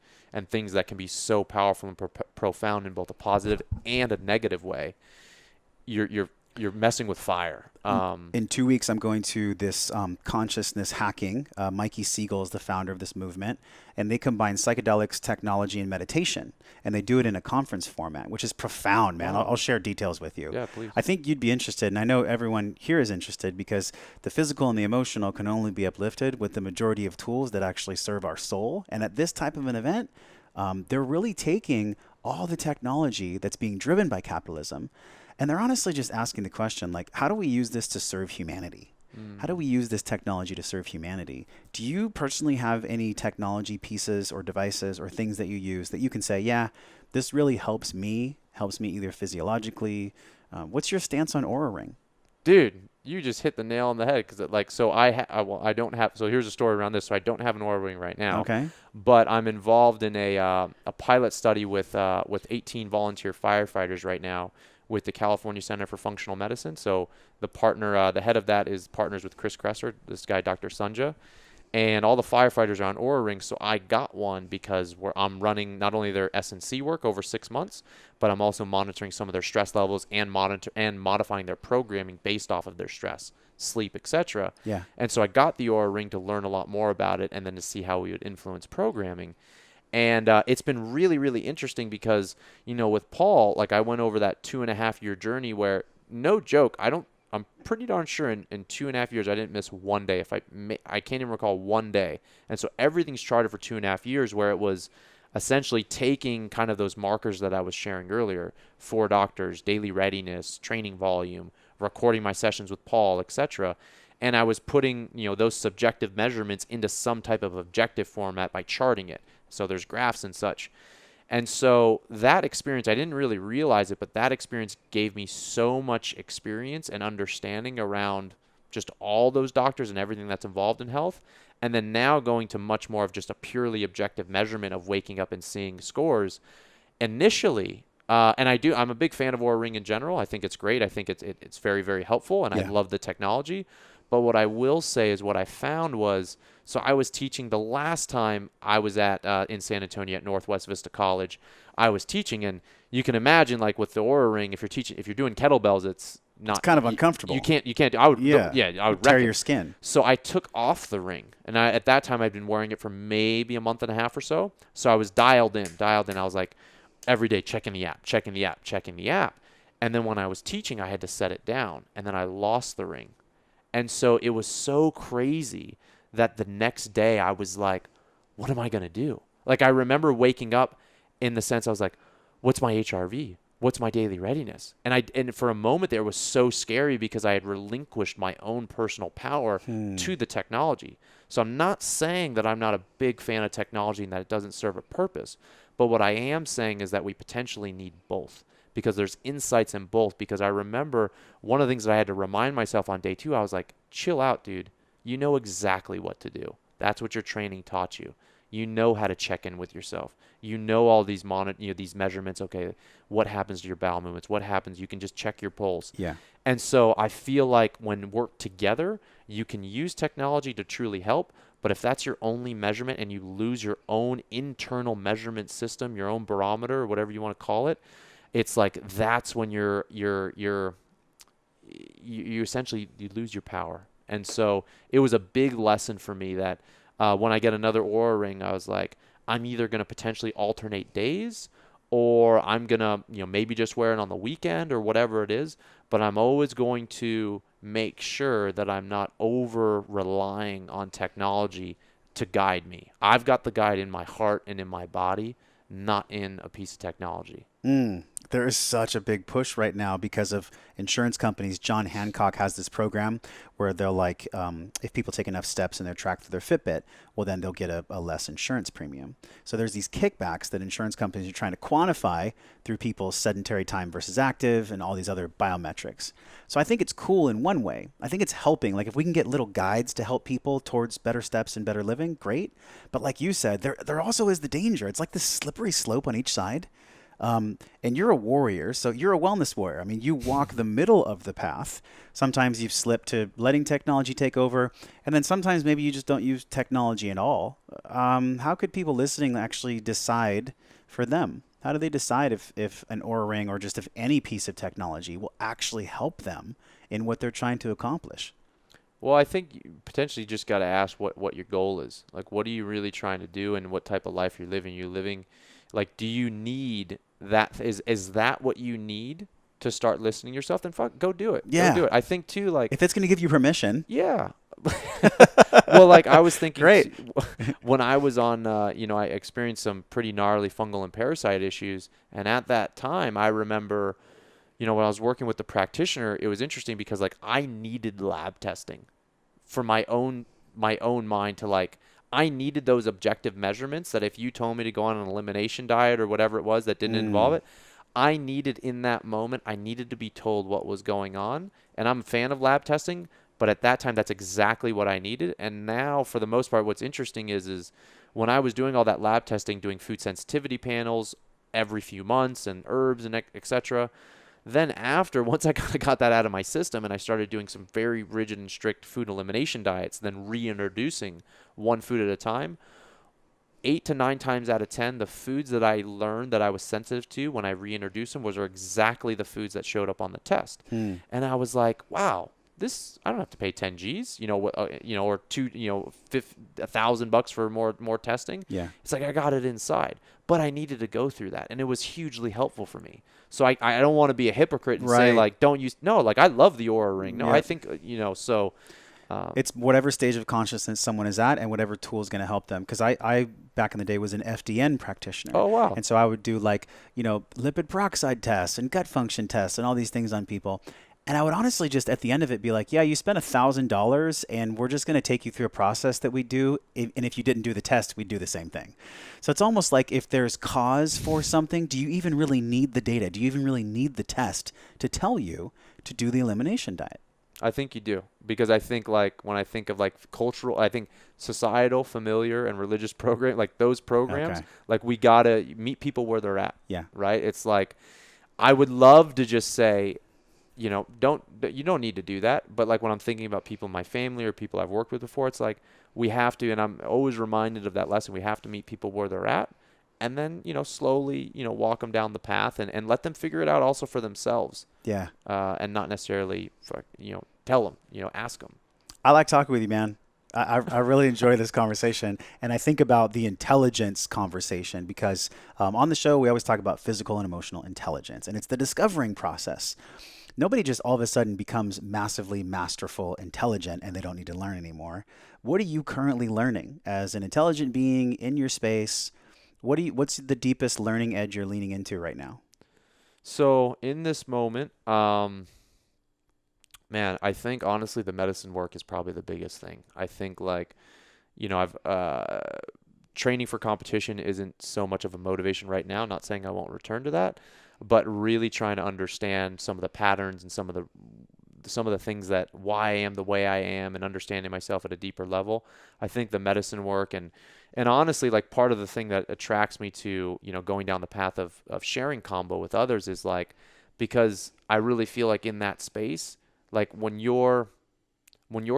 things that can be so powerful and profound in both a positive and a negative way, you're messing with fire. In 2 weeks, I'm going to this consciousness hacking. Mikey Siegel is the founder of this movement, and they combine psychedelics, technology, and meditation, and they do it in a conference format, which is profound, man. Wow. I'll share details with you. Yeah, please. I think you'd be interested, and I know everyone here is interested because the physical and the emotional can only be uplifted with the majority of tools that actually serve our soul. And at this type of an event, they're really taking all the technology that's being driven by capitalism, and they're honestly just asking the question, like, how do we use this to serve humanity? How do we use this technology to serve humanity? Do you personally have any technology pieces or devices or things that you use that you can say, yeah, this really helps me either physiologically? What's your stance on Aura Ring? Dude, you just hit the nail on the head because I don't have. So here's a story around this. So I don't have an Aura Ring right now. Okay. But I'm involved in a pilot study with 18 volunteer firefighters right now with the California Center for Functional Medicine. So the head of that is partners with Chris Kresser, this guy, Dr. Sunja, and all the firefighters are on Aura Rings. So I got one because I'm running not only their S&C work over 6 months, but I'm also monitoring some of their stress levels and modifying their programming based off of their stress, sleep, etc. Yeah. And so I got the Aura Ring to learn a lot more about it and then to see how we would influence programming. And it's been really, really interesting because, with Paul, like I went over that 2.5-year journey where, no joke, I'm pretty darn sure in 2.5 years I didn't miss one day. I can't even recall one day. And so everything's charted for 2.5 years, where it was essentially taking kind of those markers that I was sharing earlier, 4 doctors, daily readiness, training volume, recording my sessions with Paul, etc. And I was putting, those subjective measurements into some type of objective format by charting it. So there's graphs and such. And so that experience, I didn't really realize it, but that experience gave me so much experience and understanding around just all those doctors and everything that's involved in health. And then now going to much more of just a purely objective measurement of waking up and seeing scores. Initially, And I'm a big fan of Oura Ring in general. I think it's great. I think it's very, very helpful, and I love the technology. But what I will say is what I found was, so I was teaching the last time I was at in San Antonio at Northwest Vista College. I was teaching, and you can imagine, like with the Oura Ring, if you're doing kettlebells, it's It's kind of uncomfortable. You can't. I would I would tear wreck your it. skin. So I took off the ring, and at that time I'd been wearing it for maybe a month and a half or so. So I was dialed in. I was like every day checking the app. And then when I was teaching, I had to set it down, and then I lost the ring. And so it was so crazy that the next day I was like, what am I going to do? Like, I remember waking up in the sense I was like, what's my HRV? What's my daily readiness? And for a moment there, it was so scary because I had relinquished my own personal power to the technology. So I'm not saying that I'm not a big fan of technology and that it doesn't serve a purpose. But what I am saying is that we potentially need both, because there's insights in both. Because I remember one of the things that I had to remind myself on day 2, I was like, chill out, dude. You know exactly what to do. That's what your training taught you. You know how to check in with yourself. You know all these these measurements. Okay, what happens to your bowel movements? What happens? You can just check your pulse. Yeah. And so I feel like when worked together, you can use technology to truly help. But if that's your only measurement and you lose your own internal measurement system, your own barometer, or whatever you want to call it, it's like that's when you essentially lose your power. And so it was a big lesson for me that when I get another Oura Ring, I was like, I'm either going to potentially alternate days, or I'm going to maybe just wear it on the weekend or whatever it is. But I'm always going to make sure that I'm not over relying on technology to guide me. I've got the guide in my heart and in my body, not in a piece of technology. There is such a big push right now because of insurance companies. John Hancock has this program where they'll like, if people take enough steps in their track for their Fitbit, well, then they'll get a less insurance premium. So there's these kickbacks that insurance companies are trying to quantify through people's sedentary time versus active and all these other biometrics. So I think it's cool in one way. I think it's helping. Like if we can get little guides to help people towards better steps and better living, great. But like you said, there also is the danger. It's like this slippery slope on each side. And you're a warrior, so you're a wellness warrior. I mean, you walk the middle of the path. Sometimes you've slipped to letting technology take over, and then sometimes maybe you just don't use technology at all. How could people listening actually decide for them? How do they decide if an Oura Ring or just if any piece of technology will actually help them in what they're trying to accomplish? Well, I think you potentially just got to ask what your goal is. Like, what are you really trying to do, and what type of life you're living? You're living, like, do you need that? Is that what you need to start listening to yourself? Then go do it. Yeah. Go do it. I think too, like, if it's going to give you permission. Yeah. Well, like I was thinking, Great. When I was on, I experienced some pretty gnarly fungal and parasite issues, and at that time, I remember, when I was working with the practitioner, it was interesting because like I needed lab testing for my own mind to like. I needed those objective measurements that if you told me to go on an elimination diet or whatever it was that didn't involve it, I needed in that moment, I needed to be told what was going on. And I'm a fan of lab testing, but at that time, that's exactly what I needed. And now, for the most part, what's interesting is when I was doing all that lab testing, doing food sensitivity panels every few months and herbs and et cetera, then once I got that out of my system and I started doing some very rigid and strict food elimination diets, then reintroducing one food at a time, 8 to 9 times out of 10, the foods that I learned that I was sensitive to when I reintroduced them were exactly the foods that showed up on the test. And I was like, wow, I don't have to pay 10 G's, or $1,000 for more testing. Yeah. It's like I got it inside, but I needed to go through that, and it was hugely helpful for me. So I don't want to be a hypocrite and say like, don't use, no, like I love the Oura Ring. No, I think, so. It's whatever stage of consciousness someone is at and whatever tool is going to help them. Because I back in the day was an FDN practitioner. Oh, wow. And so I would do like, lipid peroxide tests and gut function tests and all these things on people. And I would honestly just at the end of it be like, yeah, you spent $1,000 and we're just going to take you through a process that we do. And if you didn't do the test, we'd do the same thing. So it's almost like if there's cause for something, do you even really need the data? Do you even really need the test to tell you to do the elimination diet? I think you do, because I think like when I think of like cultural, I think societal, familiar, and religious program, like those programs, like we gotta meet people where they're at. Yeah. Right. It's like I would love to just say, you know, you don't need to do that. But like when I'm thinking about people in my family or people I've worked with before, it's like we have to, and I'm always reminded of that lesson. We have to meet people where they're at, and then, you know, slowly, you know, walk them down the path and let them figure it out also for themselves. Yeah. And not necessarily, you know, tell them, you know, ask them. I like talking with you, man. I really enjoy this conversation. And I think about the intelligence conversation because on the show, we always talk about physical and emotional intelligence, and it's the discovering process. Nobody just all of a sudden becomes massively masterful, intelligent, and they don't need to learn anymore. What are you currently learning as an intelligent being in your space? What's the deepest learning edge you're leaning into right now? So in this moment, man, I think honestly the medicine work is probably the biggest thing. I think like, you know, I've training for competition isn't so much of a motivation right now. Not saying I won't return to that, but really trying to understand some of the patterns and some of the things that why I am the way I am and understanding myself at a deeper level. I think the medicine work and honestly, like part of the thing that attracts me to, you know, going down the path of sharing Kambo with others is like, because I really feel like in that space, like when you're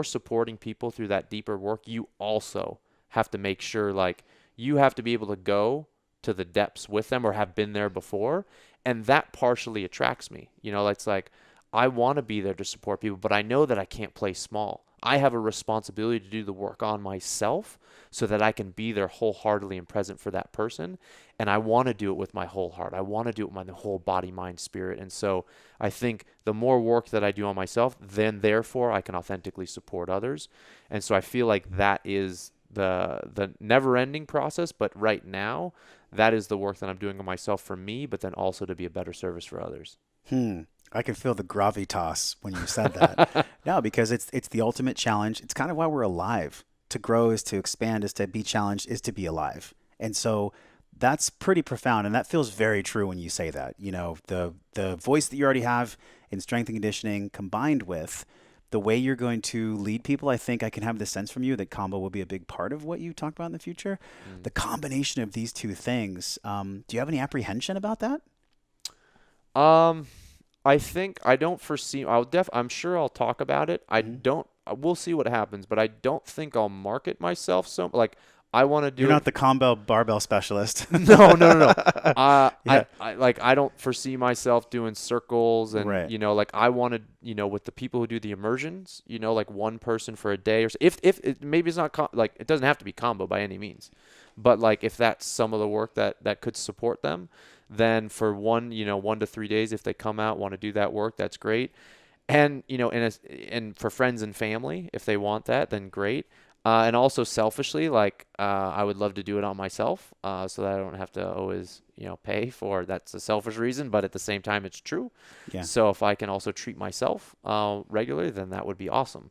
supporting people through that deeper work, you also have to make sure like you have to be able to go to the depths with them or have been there before. And that partially attracts me. You know, it's like I want to be there to support people, but I know that I can't play small. I have a responsibility to do the work on myself so that I can be there wholeheartedly and present for that person. And I want to do it with my whole heart. I want to do it with my whole body, mind, spirit. And so I think the more work that I do on myself, then therefore I can authentically support others. And so I feel like that is the never-ending process. But right now, that is the work that I'm doing on myself for me, but then also to be a better service for others. I can feel the gravitas when you said that. No, because it's the ultimate challenge. It's kind of why we're alive. To grow is to expand, is to be challenged, is to be alive. And so that's pretty profound. And that feels very true when you say that. You know, the voice that you already have in strength and conditioning combined with the way you're going to lead people, I think I can have the sense from you that Kambo will be a big part of what you talk about in the future. The combination of these two things, do you have any apprehension about that? I think I don't foresee. I'm sure I'll talk about it. I Mhm. don't. We'll see what happens, but I don't think I'll market myself so like I want to You're do it. not the combo barbell specialist. No, no, no, no. Yeah. I like I don't foresee myself doing circles and Right. you know like I wanted you know with the people who do the immersions, you know like one person for a day or so. If it, maybe it's not like it doesn't have to be combo by any means, but like if that's some of the work that could support them, then for 1 to 3 days if they come out want to do that work, that's great. And you know and for friends and family if they want that, then great. And also selfishly, like I would love to do it on myself, so that I don't have to always, you know, pay for. That's a selfish reason, but at the same time, it's true. Yeah. So if I can also treat myself regularly, then that would be awesome.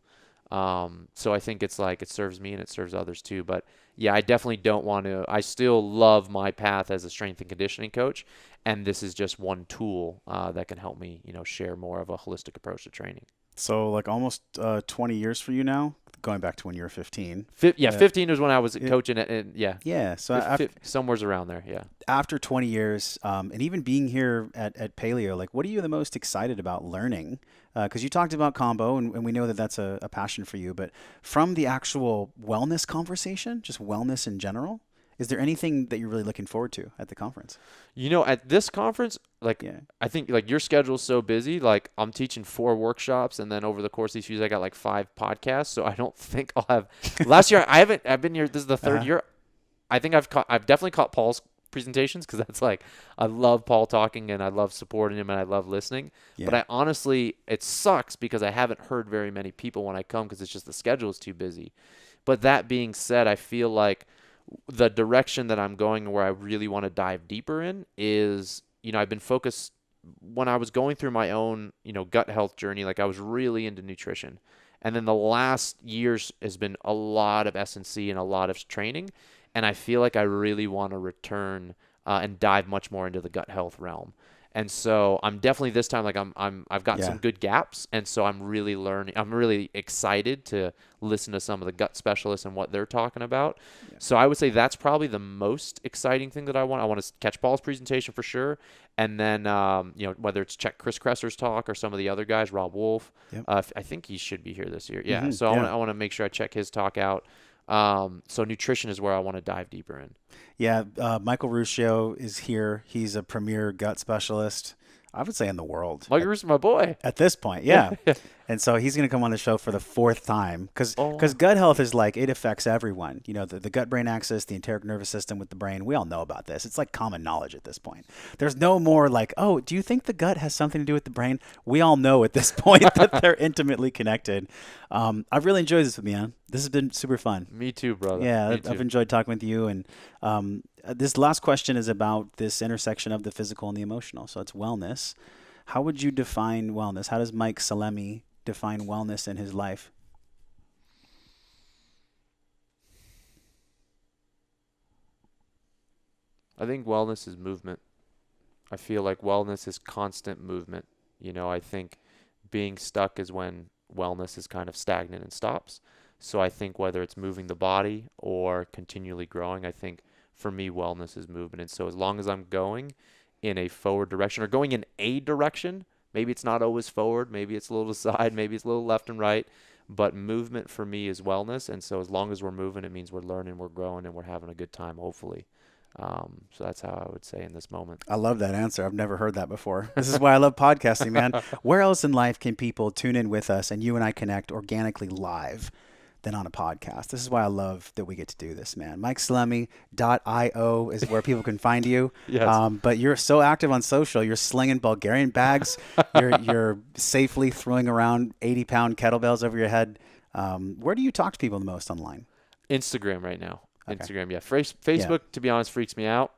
So I think it's like it serves me and it serves others too. But yeah, I definitely don't want to. I still love my path as a strength and conditioning coach, and this is just one tool that can help me, you know, share more of a holistic approach to training. So like almost 20 years for you now, going back to when you were 15. Yeah, Uh, 15 was when I was it, coaching it, and yeah, yeah. So somewhere's around there. Yeah. after 20 years, and even being here at Paleo, like what are you the most excited about learning? Because you talked about combo, and we know that that's a passion for you. But from the actual wellness conversation, just wellness in general, is there anything that you're really looking forward to at the conference? You know, at this conference, like Yeah. I think like your schedule's so busy. Like I'm teaching 4 workshops, and then over the course of these few years, I got like 5 podcasts. So I don't think I'll have. Last year, I haven't. I've been here. This is the 3rd Uh-huh. year. I think I've definitely caught Paul's presentations because that's like I love Paul talking and I love supporting him and I love listening. Yeah. But I honestly, it sucks because I haven't heard very many people when I come because it's just the schedule is too busy. But that being said, I feel like the direction that I'm going where I really want to dive deeper in is, you know, I've been focused when I was going through my own, you know, gut health journey, like I was really into nutrition. And then the last years has been a lot of S&C and a lot of training. And I feel like I really want to return and dive much more into the gut health realm. And so I'm definitely this time, like I've got some good gaps. And so I'm really learning. I'm really excited to listen to some of the gut specialists and what they're talking about. Yeah. So I would say that's probably the most exciting thing that I want. I want to catch Paul's presentation for sure. And then, whether it's check Chris Kresser's talk or some of the other guys, Rob Wolf, I think he should be here this year. Yeah. So I want to make sure I check his talk out. So nutrition is where I want to dive deeper in. Yeah. Michael Ruscio is here. He's a premier gut specialist, I would say, in the world. Michael Ruscio, my boy. At this point, yeah. And so he's going to come on the show for the 4th time because gut health is like, it affects everyone. You know, the gut-brain axis, the enteric nervous system with the brain. We all know about this. It's like common knowledge at this point. There's no more like, oh, do you think the gut has something to do with the brain? We all know at this point that they're intimately connected. I've really enjoyed this with you, man. This has been super fun. Me too, brother. Yeah, I've enjoyed talking with you. And this last question is about this intersection of the physical and the emotional. So it's wellness. How would you define wellness? How does Mike Salemi define wellness in his life? I think wellness is movement. I feel like wellness is constant movement. You know, I think being stuck is when wellness is kind of stagnant and stops. So I think whether it's moving the body or continually growing, I think for me, wellness is movement. And so as long as I'm going in a forward direction or going in a direction, maybe it's not always forward, maybe it's a little to the side, maybe it's a little left and right, but movement for me is wellness. And so as long as we're moving, it means we're learning, we're growing, and we're having a good time, hopefully. So that's how I would say in this moment. I love that answer. I've never heard that before. This is why I love podcasting, man. Where else in life can people tune in with us and you and I connect organically live than on a podcast? This is why I love that we get to do this, man. MikeSalemi.io is where people can find you. Yes. But you're so active on social. You're slinging Bulgarian bags. You're safely throwing around 80-pound kettlebells over your head. Where do you talk to people the most online? Instagram right now. Okay. Instagram, yeah. Facebook, to be honest, freaks me out.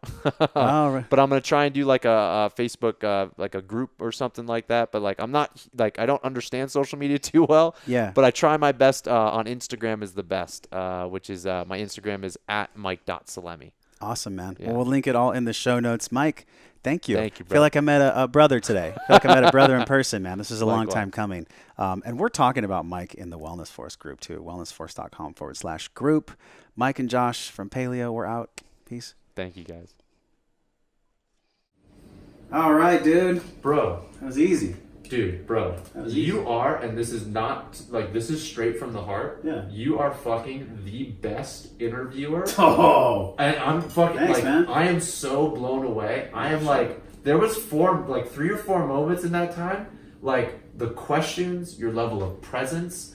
Right. But I'm gonna try and do like a Facebook, like a group or something like that. But like I'm not like I don't understand social media too well. Yeah. But I try my best. On Instagram is the best, which is my Instagram is @Mike.Salemi. Awesome, man. Yeah. Well, we'll link it all in the show notes. Mike, thank you. Thank you, bro. I feel like I met a brother today. I feel like I met a brother in person, man. This is a long time coming. And we're talking about Mike in the Wellness Force group, too. wellnessforce.com/group. Mike and Josh from Paleo, we're out. Peace. Thank you, guys. All right, dude. Bro. That was easy. Dude, bro, you are, and this is not, like, this is straight from the heart. Yeah. You are fucking the best interviewer. Oh. And I'm fucking, Thanks, like, man. I am so blown away. I am, like, there was 3 or 4 moments in that time, like, the questions, your level of presence,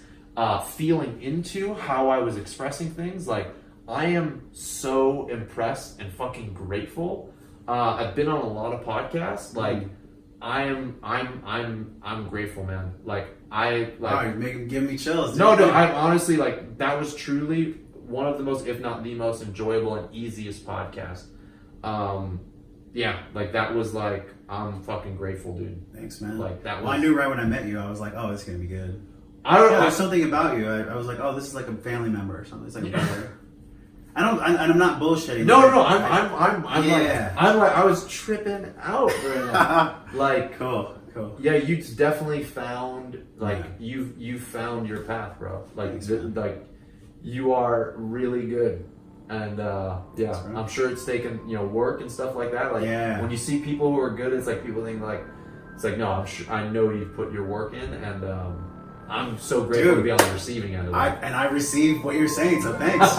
feeling into how I was expressing things. Like, I am so impressed and fucking grateful. I've been on a lot of podcasts, like, I'm grateful, man. Like I like. Oh, you're making give me chills. No, I'm honestly like that was truly one of the most, if not the most enjoyable and easiest podcast. Yeah, like that was like I'm fucking grateful, dude. Thanks, man. Like that. Well, I knew right when I met you, I was like, oh, this is gonna be good. I don't know. There's something about you. I was like, oh, this is like a family member or something. It's like a brother. I'm not bullshitting. No, I'm like I was tripping out right now. Like cool. Yeah, you definitely found you found your path, bro. Like like you are really good, and yeah, I'm sure it's taken work and stuff like that. Like when you see people who are good, it's like people think like it's like no, I know you've put your work in, and I'm so grateful to be on the receiving end of that. I receive what you're saying, so thanks.